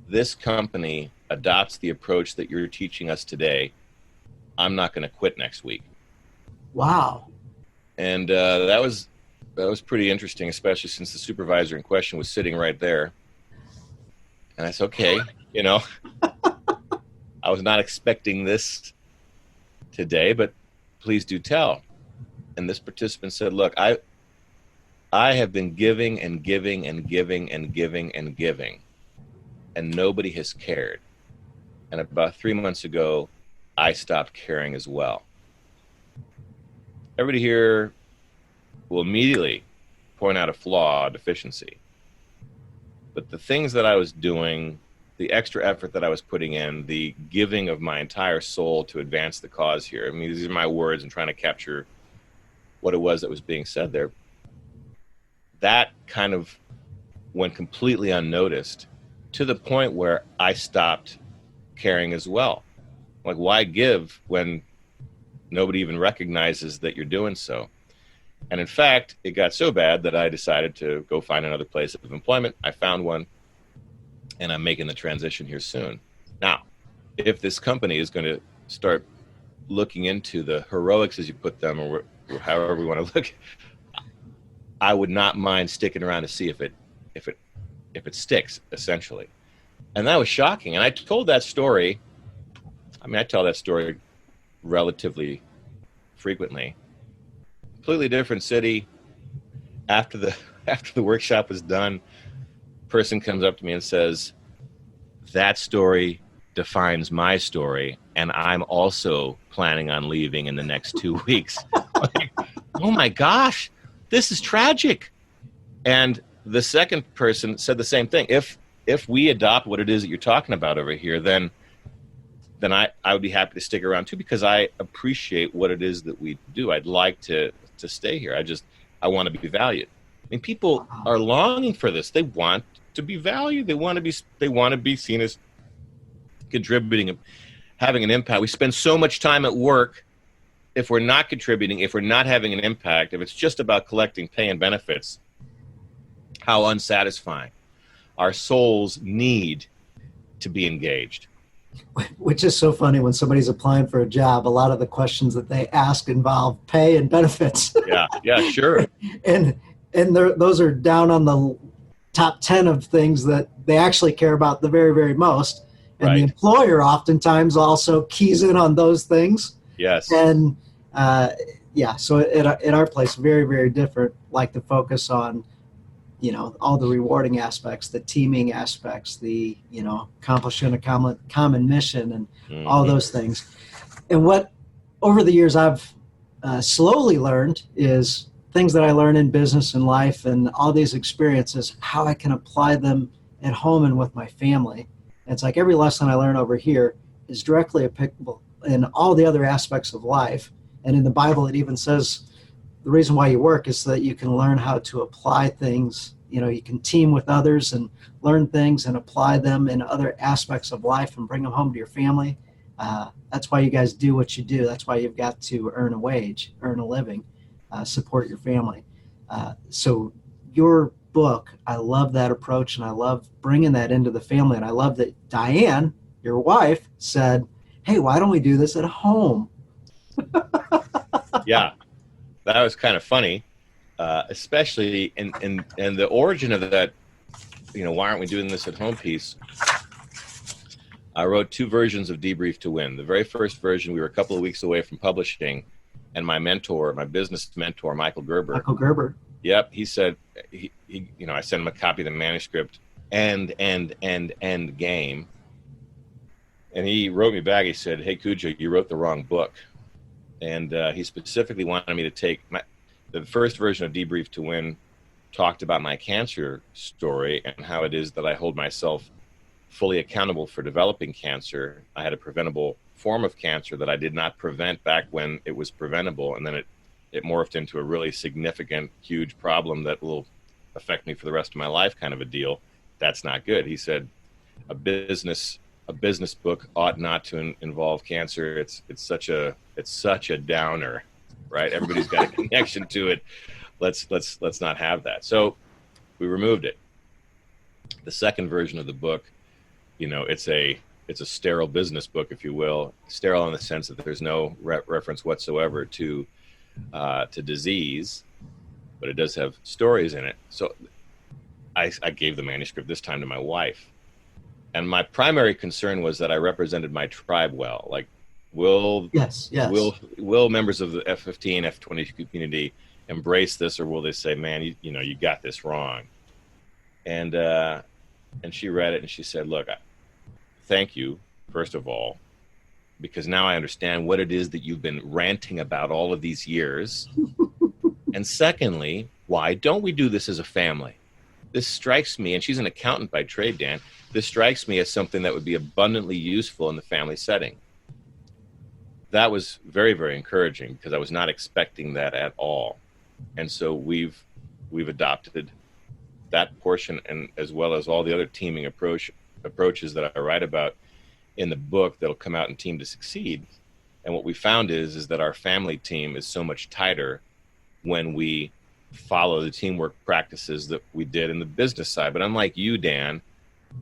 this company adopts the approach that you're teaching us today, I'm not going to quit next week. Wow. And that was pretty interesting, especially since the supervisor in question was sitting right there. And I said, okay, I was not expecting this today, but please do tell. And this participant said, look, I have been giving and giving and giving and giving and giving, and nobody has cared. And about 3 months ago, I stopped caring as well. everybody here will immediately point out a flaw, a deficiency. But the things that I was doing, the extra effort that I was putting in, the giving of my entire soul to advance the cause here. I mean, these are my words and trying to capture what it was that was being said there. That kind of went completely unnoticed to the point where I stopped caring as well. Like, why give when nobody even recognizes that you're doing so? And in fact, it got so bad that I decided to go find another place of employment. I found one, and I'm making the transition here soon. Now, if this company is going to start looking into the heroics, as you put them, or however we want to look, I would not mind sticking around to see if it sticks, essentially. And that was shocking. And I told that story. I mean, I tell that story relatively frequently. Completely different city. After the workshop was done, person comes up to me and says, that story defines my story, and I'm also planning on leaving in the next 2 weeks. Like, oh my gosh, this is tragic. And the second person said the same thing. If we adopt what it is that you're talking about over here, then I would be happy to stick around too, because I appreciate what it is that we do. I'd like to stay here. I want to be valued. I mean, people are longing for this. They want to be valued. They want to be seen as contributing, having an impact. We spend so much time at work. If we're not contributing, if we're not having an impact, if it's just about collecting pay and benefits, how unsatisfying. Our souls need to be engaged. Which is so funny when somebody's applying for a job. A lot of the questions that they ask involve pay and benefits. Yeah, sure. and those are down on the top 10 of things that they actually care about the very, very most. And the employer oftentimes also keys in on those things. Yes. And so at our place, very, very different. Like to focus on, all the rewarding aspects, the teaming aspects, the, accomplishing a common mission and all those things. And what over the years I've slowly learned is things that I learn in business and life and all these experiences, how I can apply them at home and with my family. And it's like every lesson I learn over here is directly applicable in all the other aspects of life. And in the Bible, it even says the reason why you work is so that you can learn how to apply things. You can team with others and learn things and apply them in other aspects of life and bring them home to your family. That's why you guys do what you do. That's why you've got to earn a wage, earn a living, support your family. So your book, I love that approach, and I love bringing that into the family. And I love that Diane, your wife, said, hey, why don't we do this at home? Yeah, that was kind of funny, especially in the origin of that, why aren't we doing this at home piece. I wrote 2 versions of Debrief to Win. The very first version, we were a couple of weeks away from publishing, and my business mentor, Michael Gerber. Yep, he said, I sent him a copy of the manuscript, end game. And he wrote me back, he said, hey, Cujo, you wrote the wrong book. And he specifically wanted me to take the first version of Debrief to Win talked about my cancer story and how it is that I hold myself fully accountable for developing cancer. I had a preventable form of cancer that I did not prevent back when it was preventable. And then it morphed into a really significant, huge problem that will affect me for the rest of my life, kind of a deal. That's not good. He said, a business book ought not to involve cancer. It's such a downer, right? Everybody's got a connection to it. Let's not have that. So we removed it. The second version of the book, it's a sterile business book, if you will, sterile in the sense that there's no reference whatsoever to disease, but it does have stories in it. So I gave the manuscript this time to my wife. And my primary concern was that I represented my tribe well. Like, will members of the F-15, F-20 community embrace this, or will they say, man, you got this wrong? And she read it and she said, look, thank you, first of all, because now I understand what it is that you've been ranting about all of these years. And secondly, why don't we do this as a family? This strikes me, and she's an accountant by trade, Dan, this strikes me as something that would be abundantly useful in the family setting. That was very, very encouraging because I was not expecting that at all. And so we've adopted that portion, and as well as all the other teaming approaches that I write about in the book that'll come out in Team to Succeed. And what we found is that our family team is so much tighter when we follow the teamwork practices that we did in the business side. But unlike you, Dan,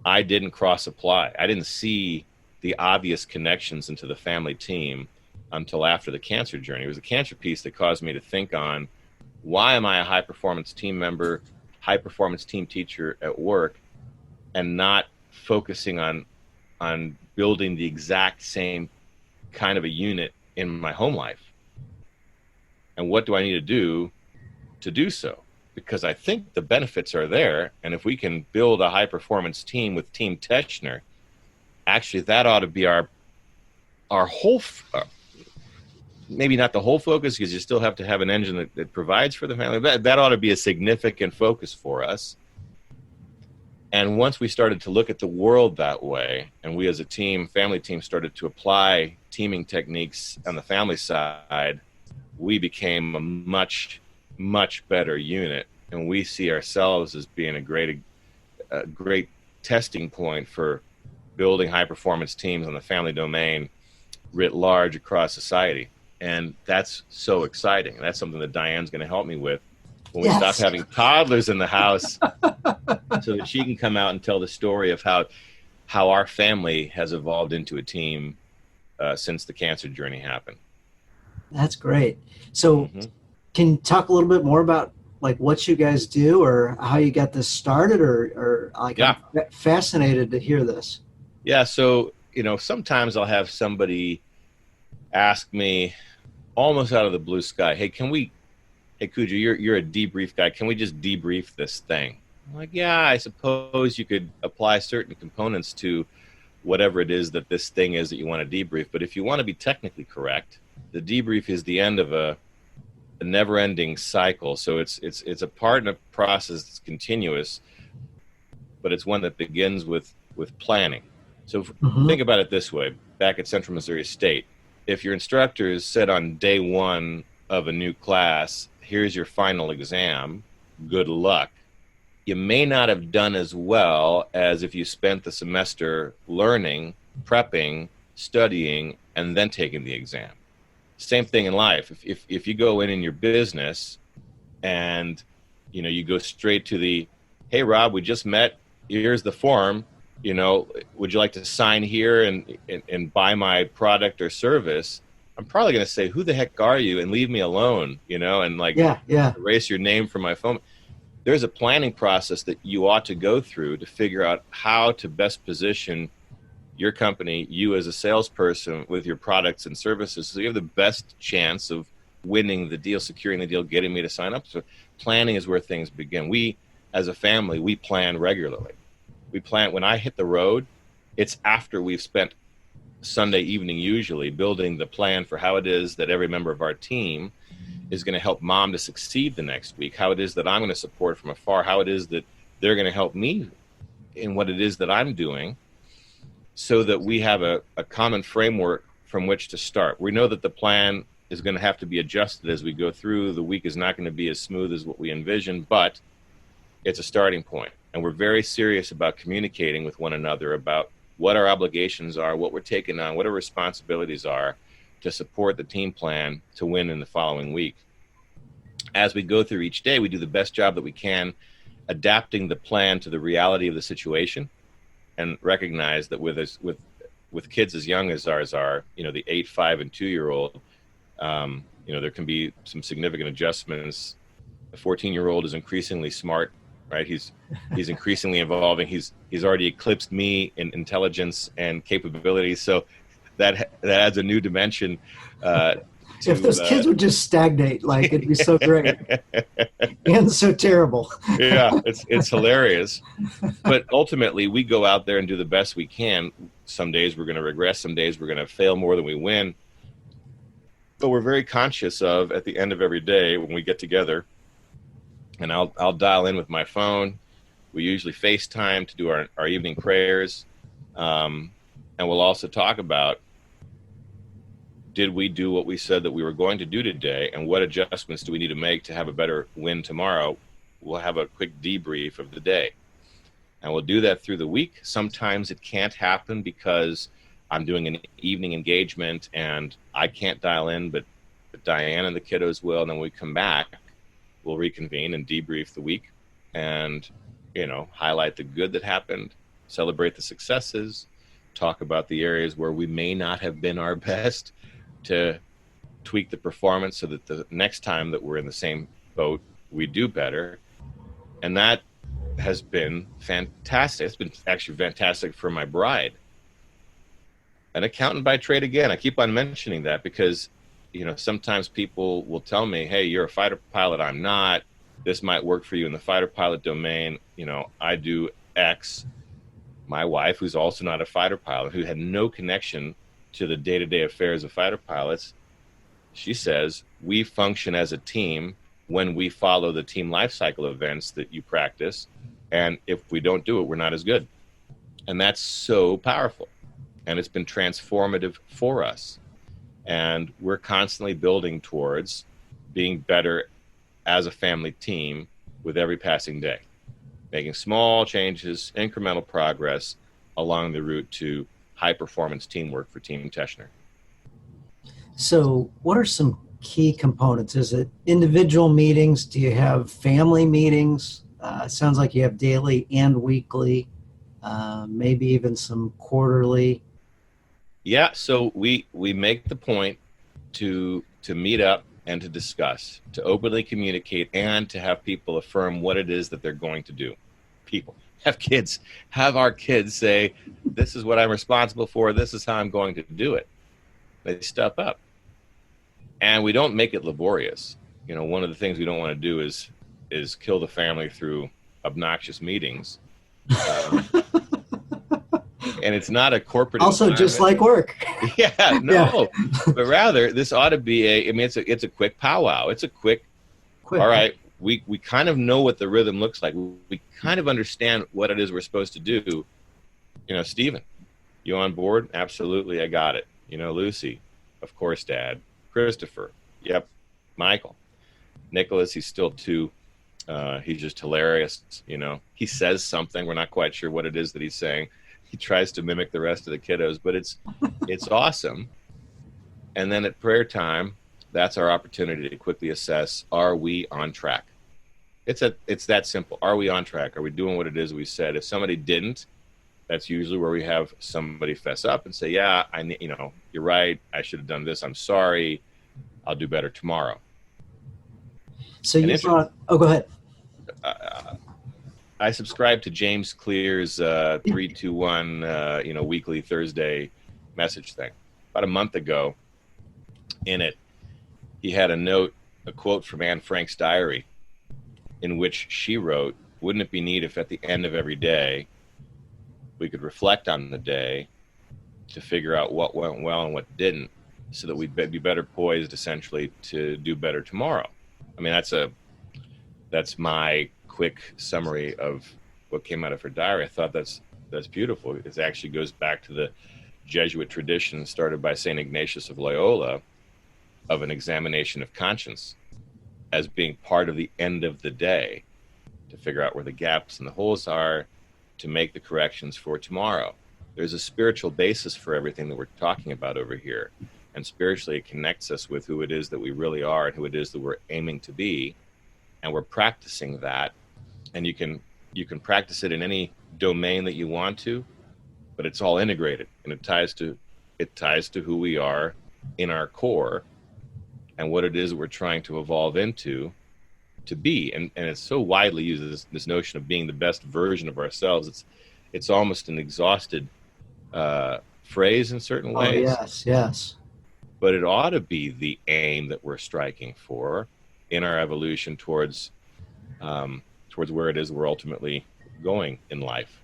I didn't cross apply. I didn't see the obvious connections into the family team until after the cancer journey. It was the cancer piece that caused me to think on, why am I a high performance team member, high performance team teacher at work, and not focusing on building the exact same kind of a unit in my home life? And what do I need to do so? Because I think the benefits are there. And if we can build a high performance team with Team Teschner, actually that ought to be our whole, maybe not the whole focus, because you still have to have an engine that provides for the family. That ought to be a significant focus for us. And once we started to look at the world that way, and we as a team, family team, started to apply teaming techniques on the family side, we became a much, much better unit. And we see ourselves as being a great testing point for building high performance teams on the family domain writ large across society. And that's so exciting. And that's something that Diane's going to help me with when we stop having toddlers in the house, so that she can come out and tell the story of how our family has evolved into a team since the cancer journey happened. That's great. So can you talk a little bit more about like what you guys do or how you got this started, or like, I'm fascinated to hear this. Yeah. So, sometimes I'll have somebody ask me almost out of the blue sky, hey Cujo, you're a debrief guy. Can we just debrief this thing? I'm like, yeah, I suppose you could apply certain components to whatever it is that this thing is that you want to debrief. But if you want to be technically correct, the debrief is the end of a never-ending cycle. So it's a part in a process that's continuous, but it's one that begins with planning. So think about it this way. Back at Central Missouri State, if your instructors said on day one of a new class, here's your final exam, good luck, you may not have done as well as if you spent the semester learning, prepping, studying, and then taking the exam. Same thing in life. If you go in your business and you go straight to the, hey Rob, we just met, here's the form, would you like to sign here and buy my product or service? I'm probably going to say, who the heck are you? And leave me alone, and erase your name from my phone. There's a planning process that you ought to go through to figure out how to best position your company, you as a salesperson, with your products and services, so you have the best chance of winning the deal, securing the deal, getting me to sign up. So planning is where things begin. We, as a family, we plan regularly. We plan, when I hit the road, it's after we've spent Sunday evening usually building the plan for how it is that every member of our team is going to help mom to succeed the next week, how it is that I'm going to support from afar, how it is that they're going to help me in what it is that I'm doing, so that we have a common framework from which to start. We know that the plan is going to have to be adjusted as we go through. The week is not going to be as smooth as what we envisioned, but it's a starting point. And we're very serious about communicating with one another about what our obligations are, what we're taking on, what our responsibilities are to support the team plan to win in the following week. As we go through each day, we do the best job that we can adapting the plan to the reality of the situation, and recognize that with kids as young as ours are, the 8, 5, and 2-year-old, there can be some significant adjustments. The 14-year-old is increasingly smart, right? He's increasingly evolving. He's already eclipsed me in intelligence and capabilities. So that adds a new dimension If those kids would just stagnate, like, it'd be so great and so terrible. Yeah, it's hilarious. But ultimately, we go out there and do the best we can. Some days we're going to regress. Some days we're going to fail more than we win. But we're very conscious of, at the end of every day when we get together, and I'll dial in with my phone. We usually FaceTime to do our evening prayers. And we'll also talk about, did we do what we said that we were going to do today, and what adjustments do we need to make to have a better win tomorrow? We'll have a quick debrief of the day. And we'll do that through the week. Sometimes it can't happen because I'm doing an evening engagement and I can't dial in, but Diane and the kiddos will. And then when we come back, we'll reconvene and debrief the week and, highlight the good that happened, celebrate the successes, talk about the areas where we may not have been our best, to tweak the performance so that the next time that we're in the same boat, we do better. And that has been fantastic. It's been actually fantastic for my bride. An accountant by trade again. I keep on mentioning that because, sometimes people will tell me, hey, you're a fighter pilot, I'm not. This might work for you in the fighter pilot domain. I do X. My wife, who's also not a fighter pilot, who had no connection to the day-to-day affairs of fighter pilots, she says, we function as a team when we follow the team life cycle events that you practice. And if we don't do it, we're not as good. And that's so powerful. And it's been transformative for us. And we're constantly building towards being better as a family team with every passing day, making small changes, incremental progress along the route to high performance teamwork for Team Teschner. So what are some key components? Is it individual meetings? Do you have family meetings? It sounds like you have daily and weekly, maybe even some quarterly. Yeah, so we make the point to meet up and to discuss, to openly communicate, and to have people affirm what it is that they're going to do. People have our kids say, this is what I'm responsible for, this is how I'm going to do it. They step up. And we don't make it laborious. One of the things we don't want to do is kill the family through obnoxious meetings. And it's not a corporate also just like work. Yeah, no. Yeah. But rather, this ought to be it's a quick powwow. It's a quick. All right, we kind of know what the rhythm looks like. We kind of understand what it is we're supposed to do. Stephen, you on board? Absolutely, I got it. Lucy, of course, Dad. Christopher, yep. Michael. Nicholas, he's still too, he's just hilarious. He says something, we're not quite sure what it is that he's saying. He tries to mimic the rest of the kiddos, but it's awesome. And then at prayer time, that's our opportunity to quickly assess, are we on track? It's that simple. Are we on track? Are we doing what it is we said? If somebody didn't, that's usually where we have somebody fess up and say, yeah, you're right. I should have done this. I'm sorry. I'll do better tomorrow. So you thought, go ahead. I subscribe to James Clear's 3-2-1, weekly Thursday message thing. About a month ago, in it, he had a quote from Anne Frank's diary, in which she wrote, wouldn't it be neat if at the end of every day, we could reflect on the day to figure out what went well and what didn't, so that we'd be better poised, essentially, to do better tomorrow. I mean, that's my quick summary of what came out of her diary. I thought that's beautiful. It actually goes back to the Jesuit tradition started by St. Ignatius of Loyola of an examination of conscience as being part of the end of the day, to figure out where the gaps and the holes are, to make the corrections for tomorrow. There's a spiritual basis for everything that we're talking about over here. And spiritually, it connects us with who it is that we really are and who it is that we're aiming to be. And we're practicing that. And you can practice it in any domain that you want to, but it's all integrated, and it ties to who we are in our core and what it is that we're trying to evolve into to be. And it's so widely used, this notion of being the best version of ourselves. It's almost an exhausted phrase in certain ways. Yes. but it ought to be the aim that we're striking for in our evolution towards where it is we're ultimately going in life.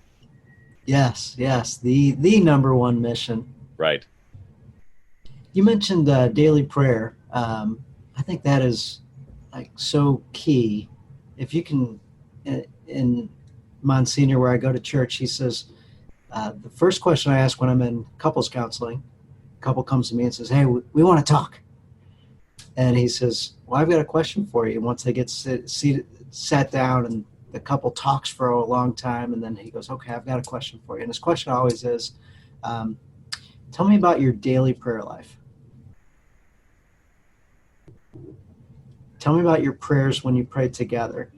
Yes, yes, the number one mission. Right. You mentioned daily prayer. I think that is like so key. If you can, in Monsignor, where I go to church, he says the first question I ask when I'm in couples counseling, a couple comes to me and says, "Hey, we want to talk," and he says, "Well, I've got a question for you." Once they get sat down and the couple talks for a long time, and then he goes, "Okay, I've got a question for you." And his question always is, "Tell me about your daily prayer life. Tell me about your prayers when you pray together."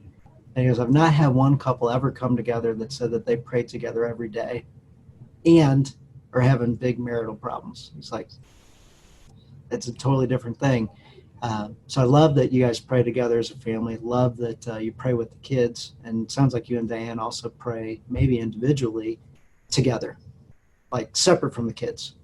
And he goes, "I've not had one couple ever come together that said that they pray together every day and are having big marital problems." It's like, it's a totally different thing. So I love that you guys pray together as a family. Love that you pray with the kids. And it sounds like you and Diane also pray maybe individually together, like separate from the kids.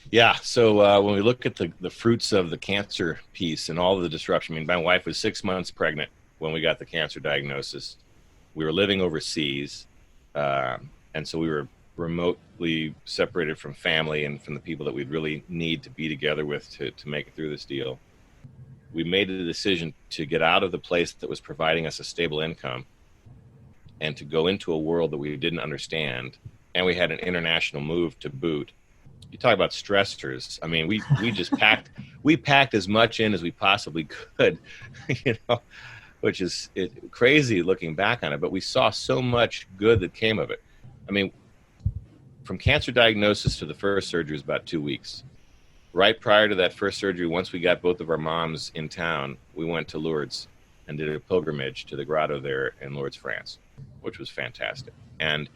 Yeah. So when we look at the fruits of the cancer piece and all of the disruption, I mean, my wife was 6 months pregnant when we got the cancer diagnosis. We were living overseas. And so we were remotely separated from family and from the people that we'd really need to be together with to make it through this deal. We made the decision to get out of the place that was providing us a stable income and to go into a world that we didn't understand. And we had an international move to boot. You talk about stressors. I mean, we just packed as much in as we possibly could, which is crazy looking back on it. But we saw so much good that came of it. I mean, from cancer diagnosis to the first surgery was about 2 weeks. Right prior to that first surgery, once we got both of our moms in town, we went to Lourdes and did a pilgrimage to the grotto there in Lourdes, France, which was fantastic. And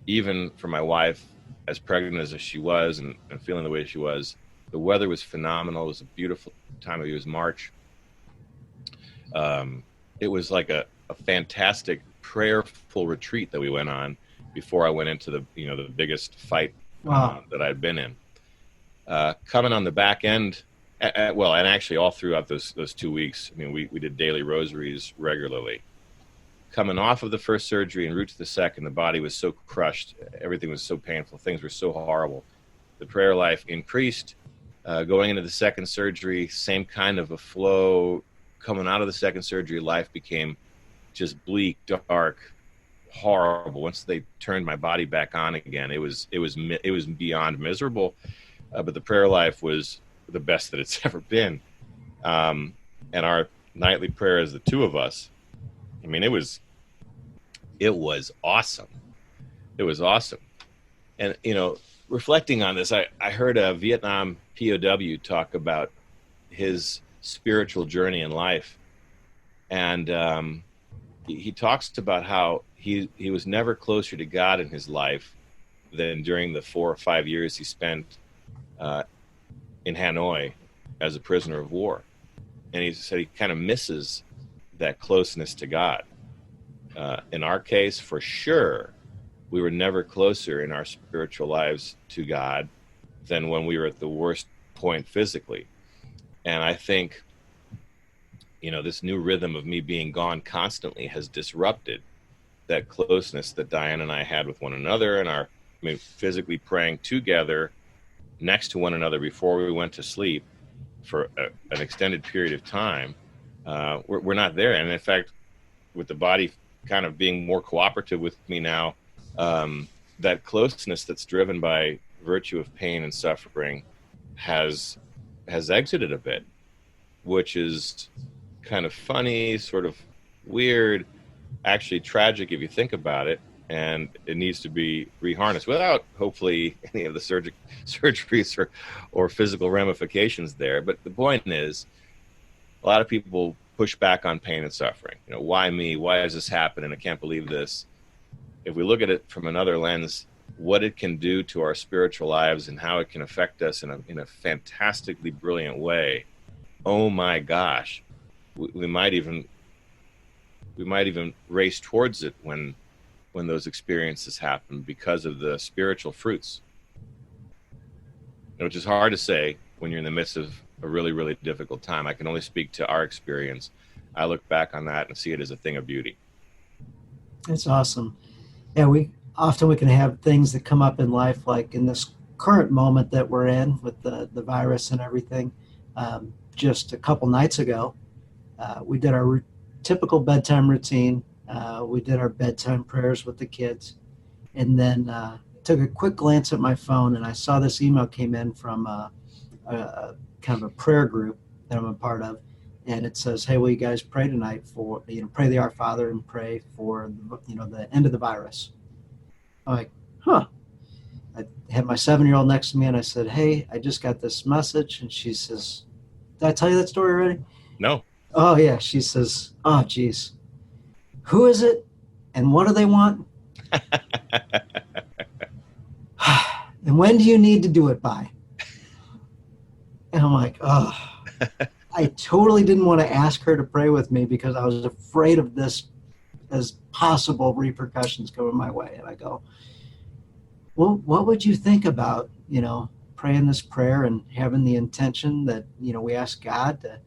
even for my wife, as pregnant as she was and feeling the way she was, the weather was phenomenal. It was a beautiful time of year. It was March. It was like a fantastic prayerful retreat that we went on before I went into the biggest fight that I'd been in. Coming on the back end, and actually all throughout those 2 weeks, I mean, we did daily rosaries regularly. Coming off of the first surgery en route to the second, the body was so crushed. Everything was so painful. Things were so horrible. The prayer life increased. Going into the second surgery, same kind of a flow. Coming out of the second surgery, life became just bleak, dark, horrible. Once they turned my body back on again, it was beyond miserable. But the prayer life was the best that it's ever been. And our nightly prayer as the two of us, I mean, it was awesome. It was awesome. And, reflecting on this, I heard a Vietnam POW talk about his spiritual journey in life. And he talks about how he was never closer to God in his life than during the 4 or 5 years he spent in Hanoi as a prisoner of war. And he said he kind of misses that closeness to God. In our case, for sure, we were never closer in our spiritual lives to God than when we were at the worst point physically. And I think, this new rhythm of me being gone constantly has disrupted that closeness that Diane and I had with one another, and physically praying together next to one another before we went to sleep for an extended period of time. We're not there. And in fact, with the body kind of being more cooperative with me now, that closeness that's driven by virtue of pain and suffering has exited a bit, which is kind of funny, sort of weird, actually tragic if you think about it. And it needs to be reharnessed without hopefully any of the surgeries or physical ramifications there. But the point is, a lot of people push back on pain and suffering. Why me? Why does this happen? And I can't believe this. If we look at it from another lens, what it can do to our spiritual lives and how it can affect us in a fantastically brilliant way. Oh my gosh, we might even race towards it when those experiences happen because of the spiritual fruits. which is hard to say when you're in the midst of a really, really difficult time. I can only speak to our experience. I look back on that and see it as a thing of beauty. It's awesome. Yeah, we can have things that come up in life, like in this current moment that we're in with the virus and everything. Just a couple nights ago, we did our typical bedtime routine. We did our bedtime prayers with the kids, and then took a quick glance at my phone, and I saw this email came in from a kind of a prayer group that I'm a part of, and it says, "Hey, will you guys pray tonight for pray the Our Father and pray for the end of the virus?" I'm like, huh. I had my 7-year-old next to me, and I said, "Hey, I just got this message," and she says, "Did I tell you that story already?" No. Oh yeah, she says, "Oh geez, who is it, and what do they want?" And when do you need to do it by? And I'm like, oh, I totally didn't want to ask her to pray with me because I was afraid of this as possible repercussions coming my way. And I go, well, what would you think about, praying this prayer and having the intention that, we ask God to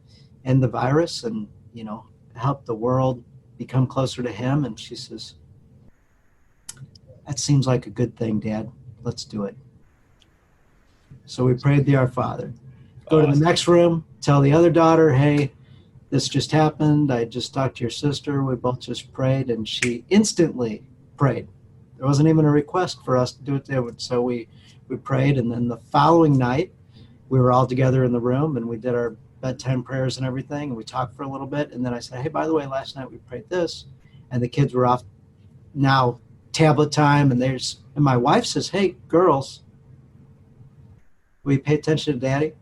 end the virus and, help the world become closer to him? And she says, that seems like a good thing, Dad. Let's do it. So we prayed the Our Father. Go to the next room, tell the other daughter, hey, this just happened. I just talked to your sister. We both just prayed, and she instantly prayed. There wasn't even a request for us to do it there. So we prayed, and then the following night, we were all together in the room, and we did our bedtime prayers and everything, and we talked for a little bit, and then I said, hey, by the way, last night we prayed this, and the kids were off now tablet time, and my wife says, hey, girls, will you pay attention to Daddy?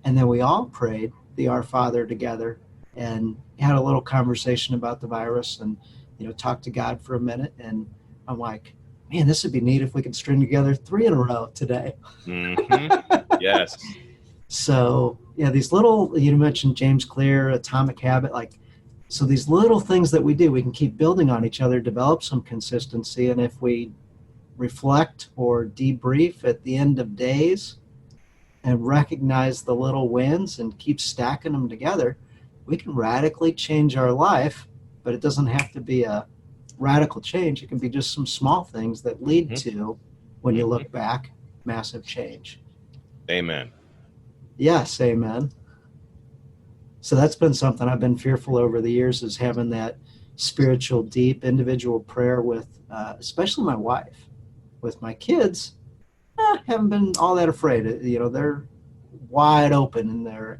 And then we all prayed the Our Father together and had a little conversation about the virus and, talked to God for a minute. And I'm like, man, this would be neat if we could string together 3 in a row today. Mm-hmm. Yes. So, yeah, these little, you mentioned James Clear, Atomic Habit, so these little things that we do, we can keep building on each other, develop some consistency. And if we reflect or debrief at the end of days and recognize the little wins and keep stacking them together, we can radically change our life. But it doesn't have to be a radical change. It can be just some small things that lead to, when you look back, massive change. Amen. Yes, amen. So that's been something I've been fearful over the years, is having that spiritual, deep, individual prayer with, especially my wife. With my kids, haven't been all that afraid. They're wide open in their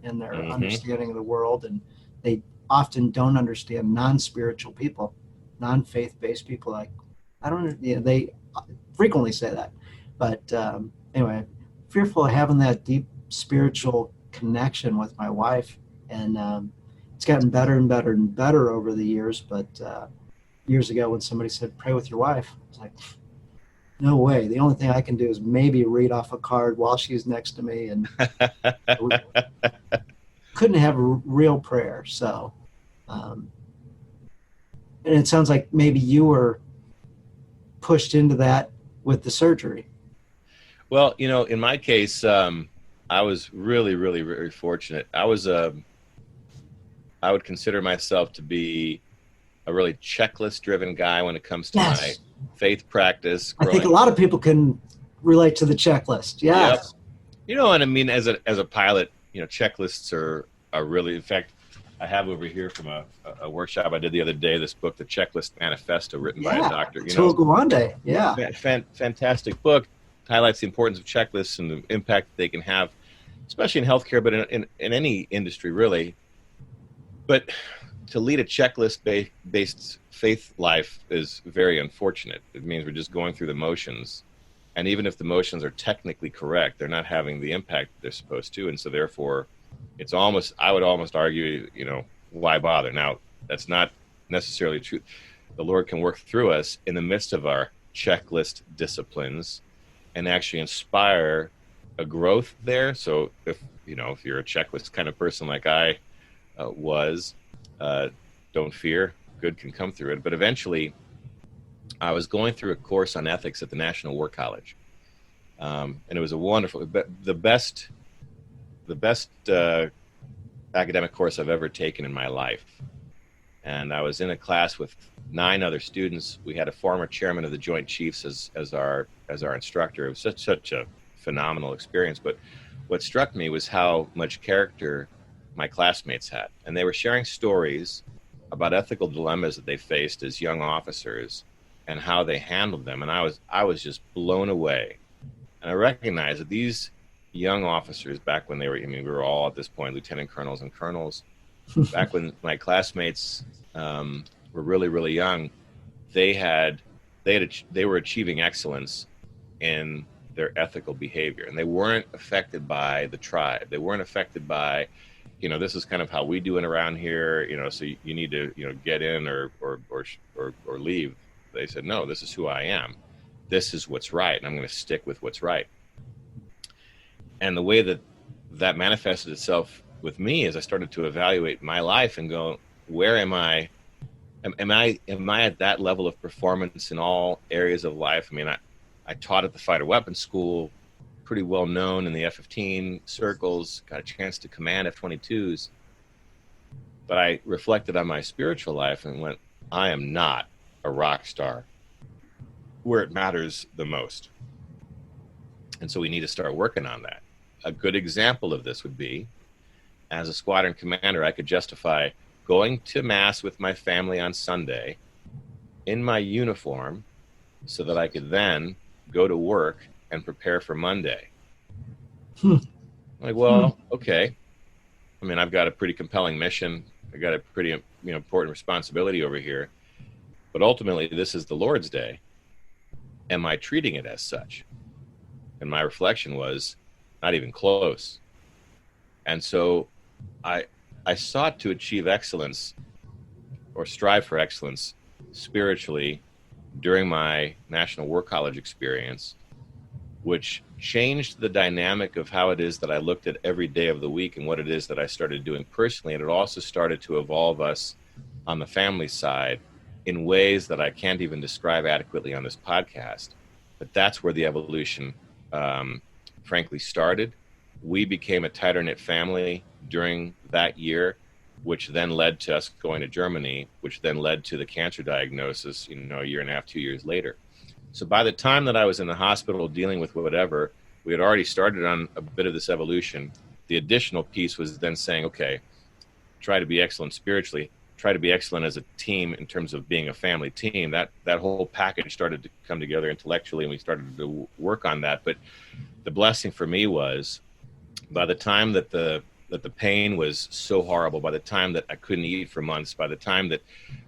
understanding of the world, and they often don't understand non-spiritual people, non-faith-based people. Like, I don't, they frequently say that. But anyway, fearful of having that deep spiritual connection with my wife, and it's gotten better and better and better over the years. But years ago, when somebody said, pray with your wife, I was like, no way. The only thing I can do is maybe read off a card while she's next to me, and couldn't have a real prayer. So, and it sounds like maybe you were pushed into that with the surgery. Well, in my case, I was really, really, very fortunate. I would consider myself to be a really checklist-driven guy when it comes to my faith practice. I think a lot of people can relate to the checklist. Yes. Yep. And I mean, as a pilot, checklists are really, in fact, I have over here from a workshop I did the other day, this book, The Checklist Manifesto, written by a doctor. Gawande. Yeah. Fantastic book. Highlights the importance of checklists and the impact they can have, especially in healthcare, but in any industry, really. But to lead a checklist-based faith life is very unfortunate. It means we're just going through the motions. And even if the motions are technically correct, they're not having the impact they're supposed to. And so therefore, I would almost argue, why bother? Now, that's not necessarily true. The Lord can work through us in the midst of our checklist disciplines and actually inspire a growth there. So if you're a checklist kind of person like I was, don't fear, good can come through it. But eventually, I was going through a course on ethics at the National War College. And it was a wonderful, the best academic course I've ever taken in my life. And I was in a class with 9 other students. We had a former chairman of the Joint Chiefs as our instructor. It was such a phenomenal experience. But what struck me was how much character my classmates had. And they were sharing stories about ethical dilemmas that they faced as young officers and how they handled them. And I was just blown away. And I recognized that these young officers, back when we were all at this point lieutenant colonels and colonels, back when my classmates were really, really young, they were achieving excellence in their ethical behavior, and they weren't affected by the tribe. They weren't affected by, this is kind of how we do it around here, so you need to, get in or leave. They said, no, this is who I am. This is what's right, and I'm going to stick with what's right. And the way that manifested itself with me as I started to evaluate my life and go, where am I? Am I at that level of performance in all areas of life? I mean, I taught at the fighter weapons school, pretty well known in the F-15 circles, got a chance to command F-22s. But I reflected on my spiritual life and went, I am not a rock star where it matters the most. And so we need to start working on that. A good example of this would be, as a squadron commander, I could justify going to mass with my family on Sunday in my uniform so that I could then go to work and prepare for Monday. Like, well, okay. I mean, I've got a pretty compelling mission. I got a pretty important responsibility over here. But ultimately, this is the Lord's day. Am I treating it as such? And my reflection was, not even close. And so I sought to achieve excellence or strive for excellence spiritually during my National War College experience, which changed the dynamic of how it is that I looked at every day of the week and what it is that I started doing personally. And it also started to evolve us on the family side in ways that I can't even describe adequately on this podcast. But that's where the evolution frankly started. We became a tighter knit family during that year, which then led to us going to Germany, which then led to the cancer diagnosis, a year and a half, 2 years later. So by the time that I was in the hospital dealing with whatever, we had already started on a bit of this evolution. The additional piece was then saying, okay, try to be excellent spiritually, try to be excellent as a team in terms of being a family team. That whole package started to come together intellectually, and we started to work on that. But the blessing for me was, by the time that the pain was so horrible, by the time that I couldn't eat for months, by the time that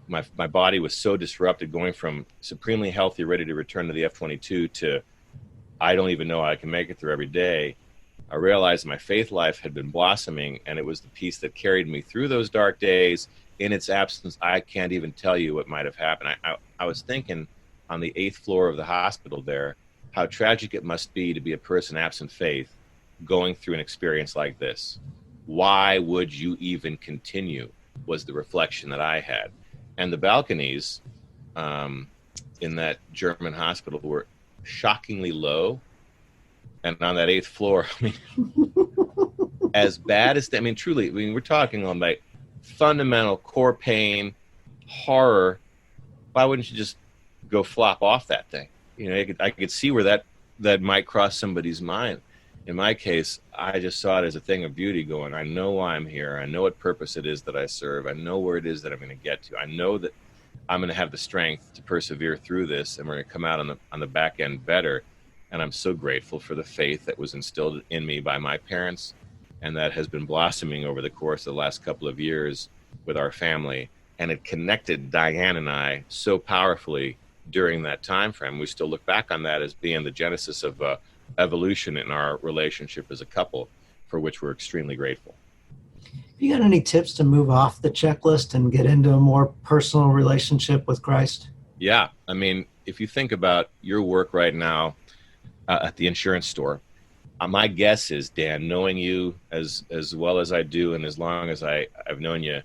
my body was so disrupted, going from supremely healthy, ready to return to the F-22 to I don't even know how I can make it through every day, I realized my faith life had been blossoming, and it was the piece that carried me through those dark days. In its absence, I can't even tell you what might have happened. I was thinking on the 8th floor of the hospital there, how tragic it must be to be a person absent faith going through an experience like this. Why would you even continue, was the reflection that I had. And the balconies in that German hospital were shockingly low. And on that 8th floor, I mean, as bad as, truly, we're talking on like fundamental core pain, horror. Why wouldn't you just go flop off that thing? I could see where that might cross somebody's mind. In my case, I just saw it as a thing of beauty going, I know why I'm here. I know what purpose it is that I serve. I know where it is that I'm going to get to. I know that I'm going to have the strength to persevere through this, and we're going to come out on the back end better. And I'm so grateful for the faith that was instilled in me by my parents, and that has been blossoming over the course of the last couple of years with our family. And it connected Diane and I so powerfully during that time frame. We still look back on that as being the genesis of evolution in our relationship as a couple, for which we're extremely grateful. You got any tips to move off the checklist and get into a more personal relationship with Christ? Yeah. If you think about your work right now at the insurance store, my guess is, Dan, knowing you as well as I do, and as long as I've known you,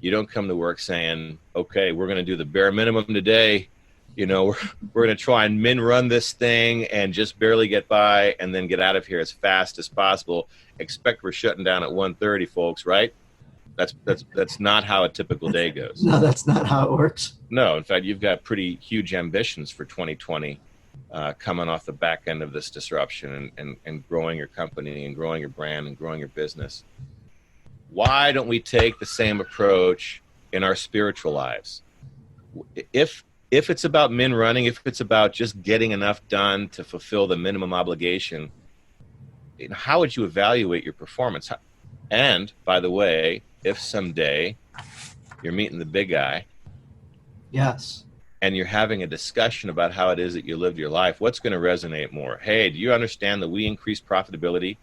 you don't come to work saying, okay, we're going to do the bare minimum today. we're going to try and min run this thing and just barely get by and then get out of here as fast as possible. Expect we're shutting down at 1:30, folks, right? That's not how a typical day goes. No, that's not how it works. No, in fact, you've got pretty huge ambitions for 2020 coming off the back end of this disruption and growing your company and growing your brand and growing your business. Why don't we take the same approach in our spiritual lives? If it's about min running, if it's about just getting enough done to fulfill the minimum obligation, how would you evaluate your performance? And by the way, if someday you're meeting the big guy, yes, and you're having a discussion about how it is that you lived your life, what's going to resonate more? Hey, do you understand that we increased profitability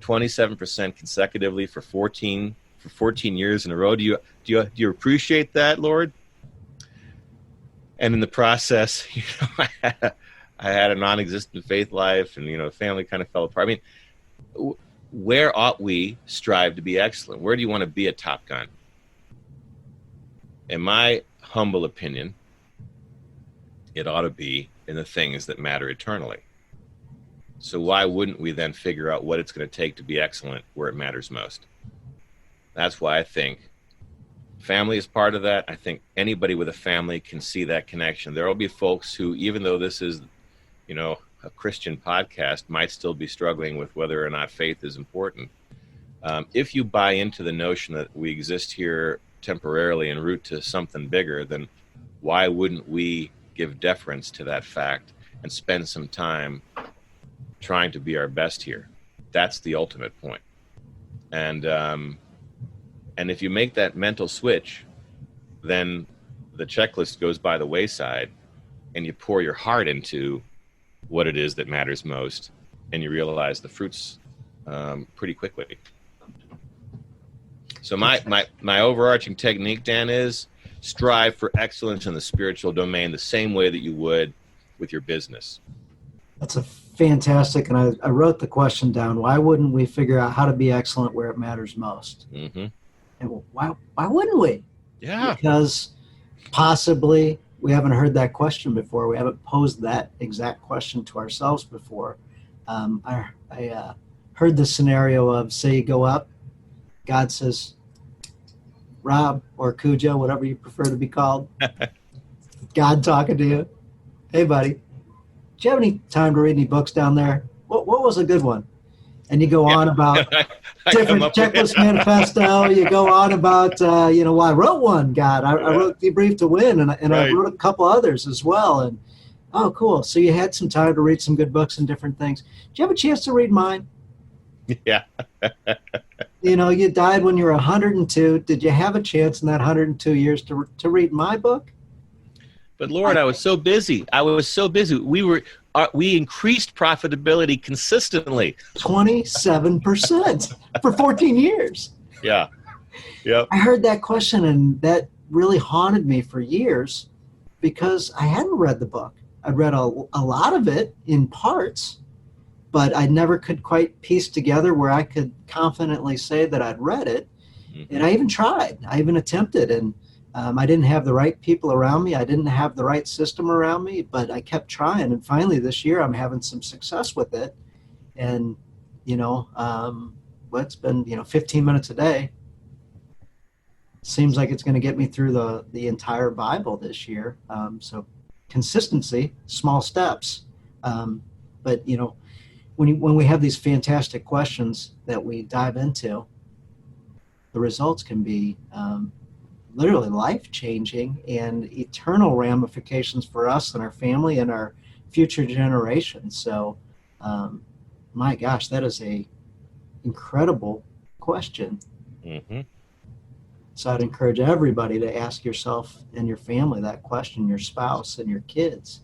27% consecutively for 14 years in a row? Do you appreciate that, Lord? And in the process, I had a non-existent faith life, and family kind of fell apart. I mean, where ought we strive to be excellent? Where do you want to be a Top Gun? In my humble opinion, it ought to be in the things that matter eternally. So why wouldn't we then figure out what it's going to take to be excellent where it matters most? That's why I think family is part of that. I think anybody with a family can see that connection. There will be folks who, even though this is, a Christian podcast, might still be struggling with whether or not faith is important. If you buy into the notion that we exist here temporarily en route to something bigger, then why wouldn't we give deference to that fact and spend some time trying to be our best here? That's the ultimate point. And if you make that mental switch, then the checklist goes by the wayside and you pour your heart into what it is that matters most, and you realize the fruits pretty quickly. So my overarching technique, Dan, is strive for excellence in the spiritual domain the same way that you would with your business. That's a fantastic, and I wrote the question down. Why wouldn't we figure out how to be excellent where it matters most? Mm-hmm. And why wouldn't we? Yeah. Because possibly we haven't heard that question before. We haven't posed that exact question to ourselves before. I heard the scenario of, say you go up, God says, Rob or Cujo, whatever you prefer to be called, God talking to you. Hey, buddy, do you have any time to read any books down there? What was a good one? And you go on about different checklist manifesto. You go on about, well, I wrote one, God. I wrote Debrief to Win, and Right. I wrote a couple others as well. And, oh, cool. So you had some time to read some good books and different things. Did you have a chance to read mine? Yeah. You died when you were 102. Did you have a chance in that 102 years to read my book? But Lord, I was so busy. We increased profitability consistently. 27% for 14 years. Yeah. Yep. I heard that question, and that really haunted me for years because I hadn't read the book. I'd read a lot of it in parts, but I never could quite piece together where I could confidently say that I'd read it. Mm-hmm. And I even tried. I even attempted, and I didn't have the right people around me. I didn't have the right system around me, but I kept trying. And finally this year I'm having some success with it. And, it's been, 15 minutes a day. Seems like it's going to get me through the entire Bible this year. So consistency, small steps. But, when we have these fantastic questions that we dive into, the results can be literally life-changing and eternal ramifications for us and our family and our future generations. So, my gosh, that is a incredible question. Mm-hmm. So I'd encourage everybody to ask yourself and your family that question, your spouse and your kids.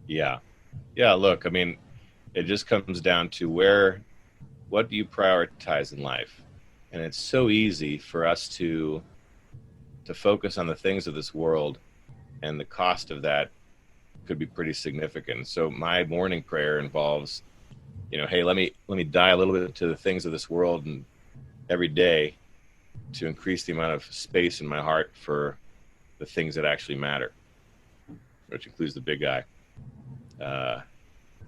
Yeah. Yeah, look, I mean, it just comes down to what do you prioritize in life? And it's so easy for us to focus on the things of this world, and the cost of that could be pretty significant. So my morning prayer involves, hey, let me die a little bit to the things of this world and every day to increase the amount of space in my heart for the things that actually matter. which includes the big guy,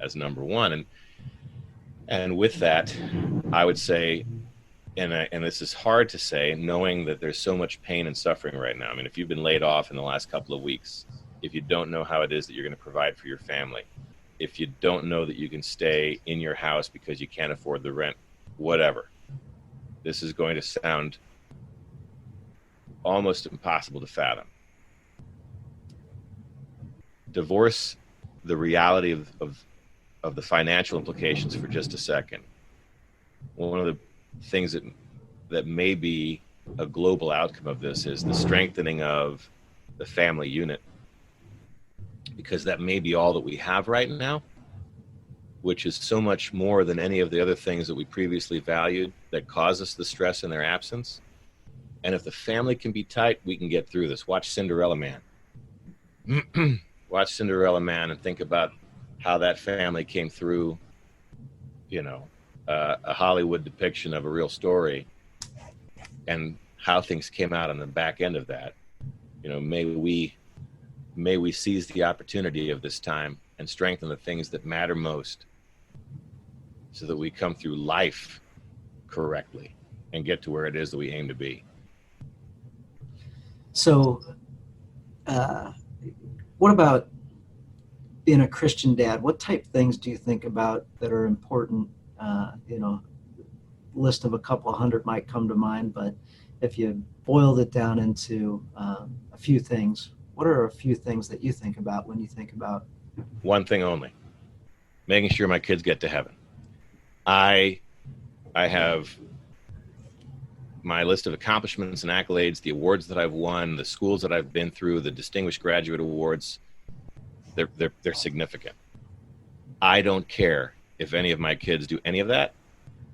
as number one. And with that, I would say, and this is hard to say, knowing that there's so much pain and suffering right now. I mean, if you've been laid off in the last couple of weeks, if you don't know how it is that you're going to provide for your family, if you don't know that you can stay in your house because you can't afford the rent, whatever, this is going to sound almost impossible to fathom. Divorce the reality of the financial implications for just a second. One of the things that may be a global outcome of this is the strengthening of the family unit, because that may be all that we have right now, which is so much more than any of the other things that we previously valued that cause us the stress in their absence. And if the family can be tight, we can get through this. Watch Cinderella Man. Watch Cinderella Man and think about how that family came through, a Hollywood depiction of a real story, and how things came out on the back end of that. May we seize the opportunity of this time and strengthen the things that matter most, so that we come through life correctly and get to where it is that we aim to be. So, what about being a Christian dad? What type of things do you think about that are important? List of a couple of hundred might come to mind, but if you boiled it down into a few things, what are a few things that you think about when you think about? One thing only: making sure my kids get to heaven. I have my list of accomplishments and accolades, the awards that I've won, the schools that I've been through, the Distinguished Graduate Awards. They're significant. I don't care if any of my kids do any of that.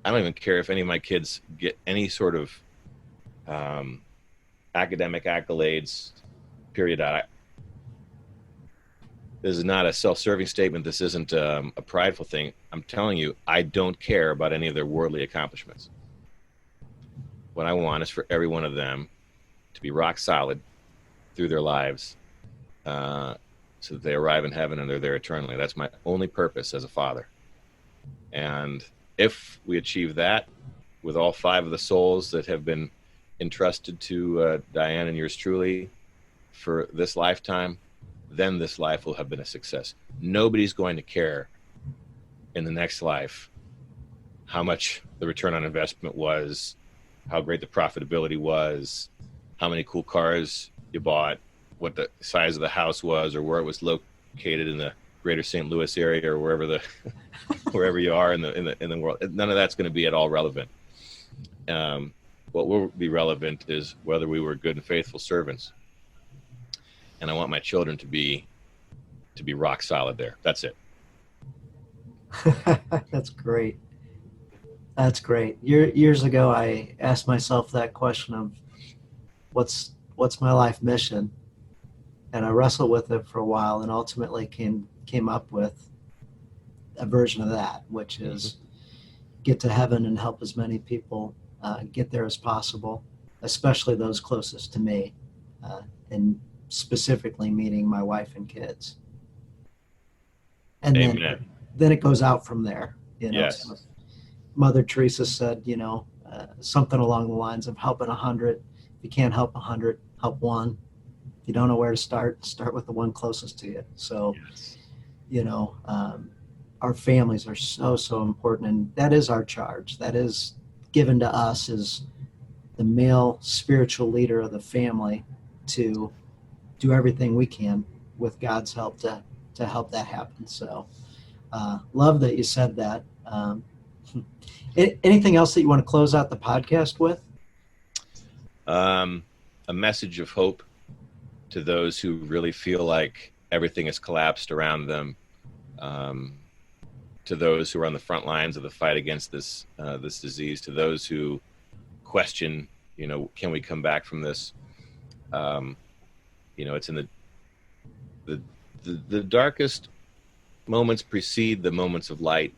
I don't even care if any of my kids get any sort of academic accolades, period. This is not a self-serving statement. This isn't a prideful thing. I'm telling you, I don't care about any of their worldly accomplishments. What I want is for every one of them to be rock solid through their lives, so that they arrive in heaven and they're there eternally. That's my only purpose as a father. And if we achieve that with all 5 of the souls that have been entrusted to Diane and yours truly for this lifetime, then this life will have been a success. Nobody's going to care in the next life how much the return on investment was, how great the profitability was, how many cool cars you bought, what the size of the house was, or where it was located in the greater St. Louis area, or wherever wherever you are in the world. None of that's going to be at all relevant. What will be relevant is whether we were good and faithful servants. And I want my children to be rock solid there. That's it. That's great. That's great. Years ago, I asked myself that question of what's my life mission? And I wrestled with it for a while, and ultimately came up with a version of that, which is get to heaven and help as many people get there as possible, especially those closest to me, and specifically meeting my wife and kids. And Amen. then it goes out from there. Yes. So Mother Teresa said, something along the lines of helping 100. If you can't help 100, help 1. If you don't know where to start with the one closest to you. So, Yes. Our families are so important, and that is our charge. That is given to us as the male spiritual leader of the family to do everything we can with God's help to help that happen. So, love that you said that. Anything else that you want to close out the podcast with? A message of hope to those who really feel like everything has collapsed around them. To those who are on the front lines of the fight against this disease, to those who question, can we come back from this? It's in the darkest moments precede the moments of light.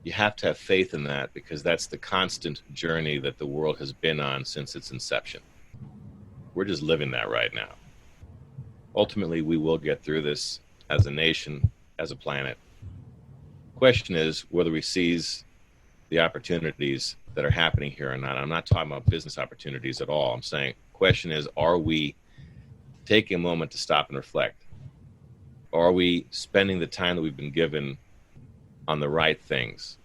You have to have faith in that, because that's the constant journey that the world has been on since its inception. We're just living that right now. ultimately we will get through this as a nation, as a planet. Question is whether we seize the opportunities that are happening here or not. I'm not talking about business opportunities at all. I'm saying, question is, are we taking a moment to stop and reflect? Or are we spending the time that we've been given on the right things?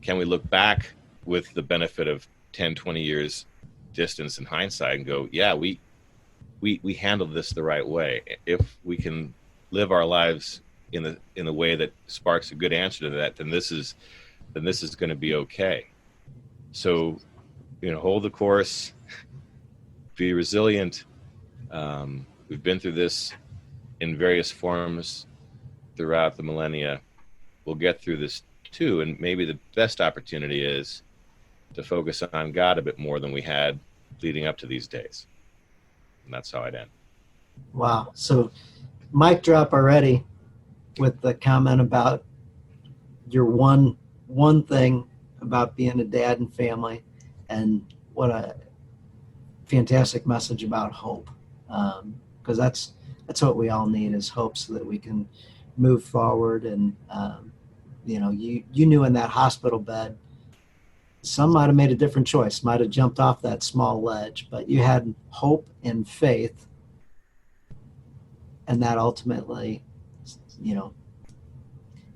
Can we look back with the benefit of 10, 20 years distance and hindsight and go, yeah, we handled this the right way? If we can live our lives in the way that sparks a good answer to that, then this is going to be okay. So, hold the course, be resilient. We've been through this in various forms throughout the millennia. We'll get through this too, and maybe the best opportunity is to focus on God a bit more than we had leading up to these days. And that's how I'd end. Wow. So mic drop already with the comment about your one thing about being a dad and family, and what a fantastic message about hope. Because that's what we all need, is hope, so that we can move forward. And you knew in that hospital bed, some might have made a different choice, might have jumped off that small ledge, but you had hope and faith, and that ultimately,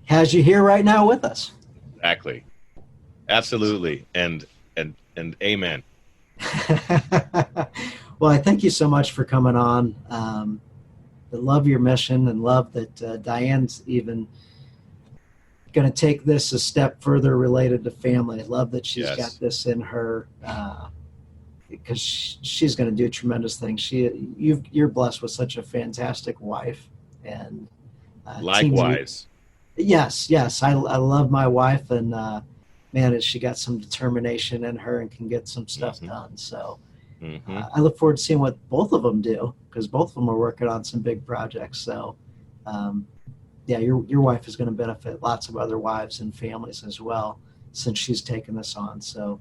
has you here right now with us. Exactly. Absolutely. And amen. Well, I thank you so much for coming on. I love your mission, and love that Diane's even going to take this a step further related to family. I love that she's got this in her, because she's going to do tremendous things. You're blessed with such a fantastic wife, and likewise. Yes. I love my wife, and man, has she got some determination in her and can get some stuff done. So I look forward to seeing what both of them do, because both of them are working on some big projects. So your wife is going to benefit lots of other wives and families as well, since she's taken this on. So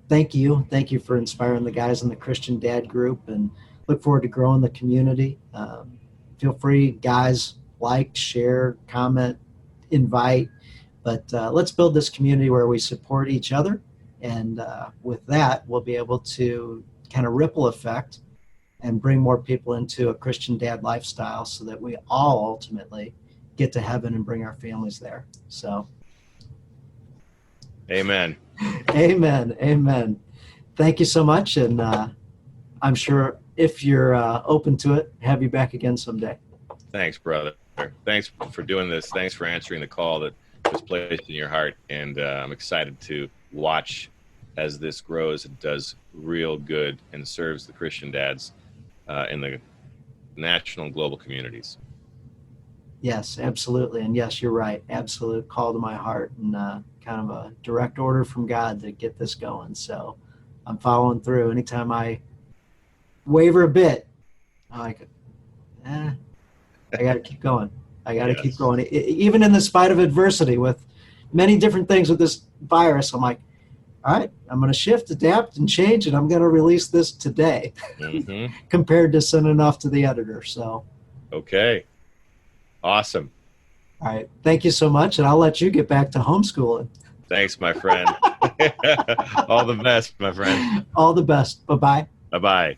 thank you for inspiring the guys in the Christian Dad group, and look forward to growing the community. Feel free, guys, like, share, comment, invite, but let's build this community where we support each other. And with that, we'll be able to kind of ripple effect and bring more people into a Christian Dad lifestyle, so that we all ultimately get to heaven and bring our families there. So amen. Amen. Thank you so much. And I'm sure if you're open to it, have you back again someday. Thanks, brother. Thanks for doing this. Thanks for answering the call that was placed in your heart. And I'm excited to watch as this grows and does real good and serves the Christian dads in the national and global communities. Yes, absolutely. And yes, you're right. Absolute call to my heart, and kind of a direct order from God to get this going. So I'm following through. Anytime I waver a bit, I'm like, I got to keep going. I got to keep going. Even in the spite of adversity with many different things with this virus, I'm like, all right, I'm going to shift, adapt, and change, and I'm going to release this today compared to sending off to the editor. So, okay. Awesome. All right. Thank you so much, and I'll let you get back to homeschooling. Thanks, my friend. All the best, my friend. All the best. Bye-bye. Bye-bye.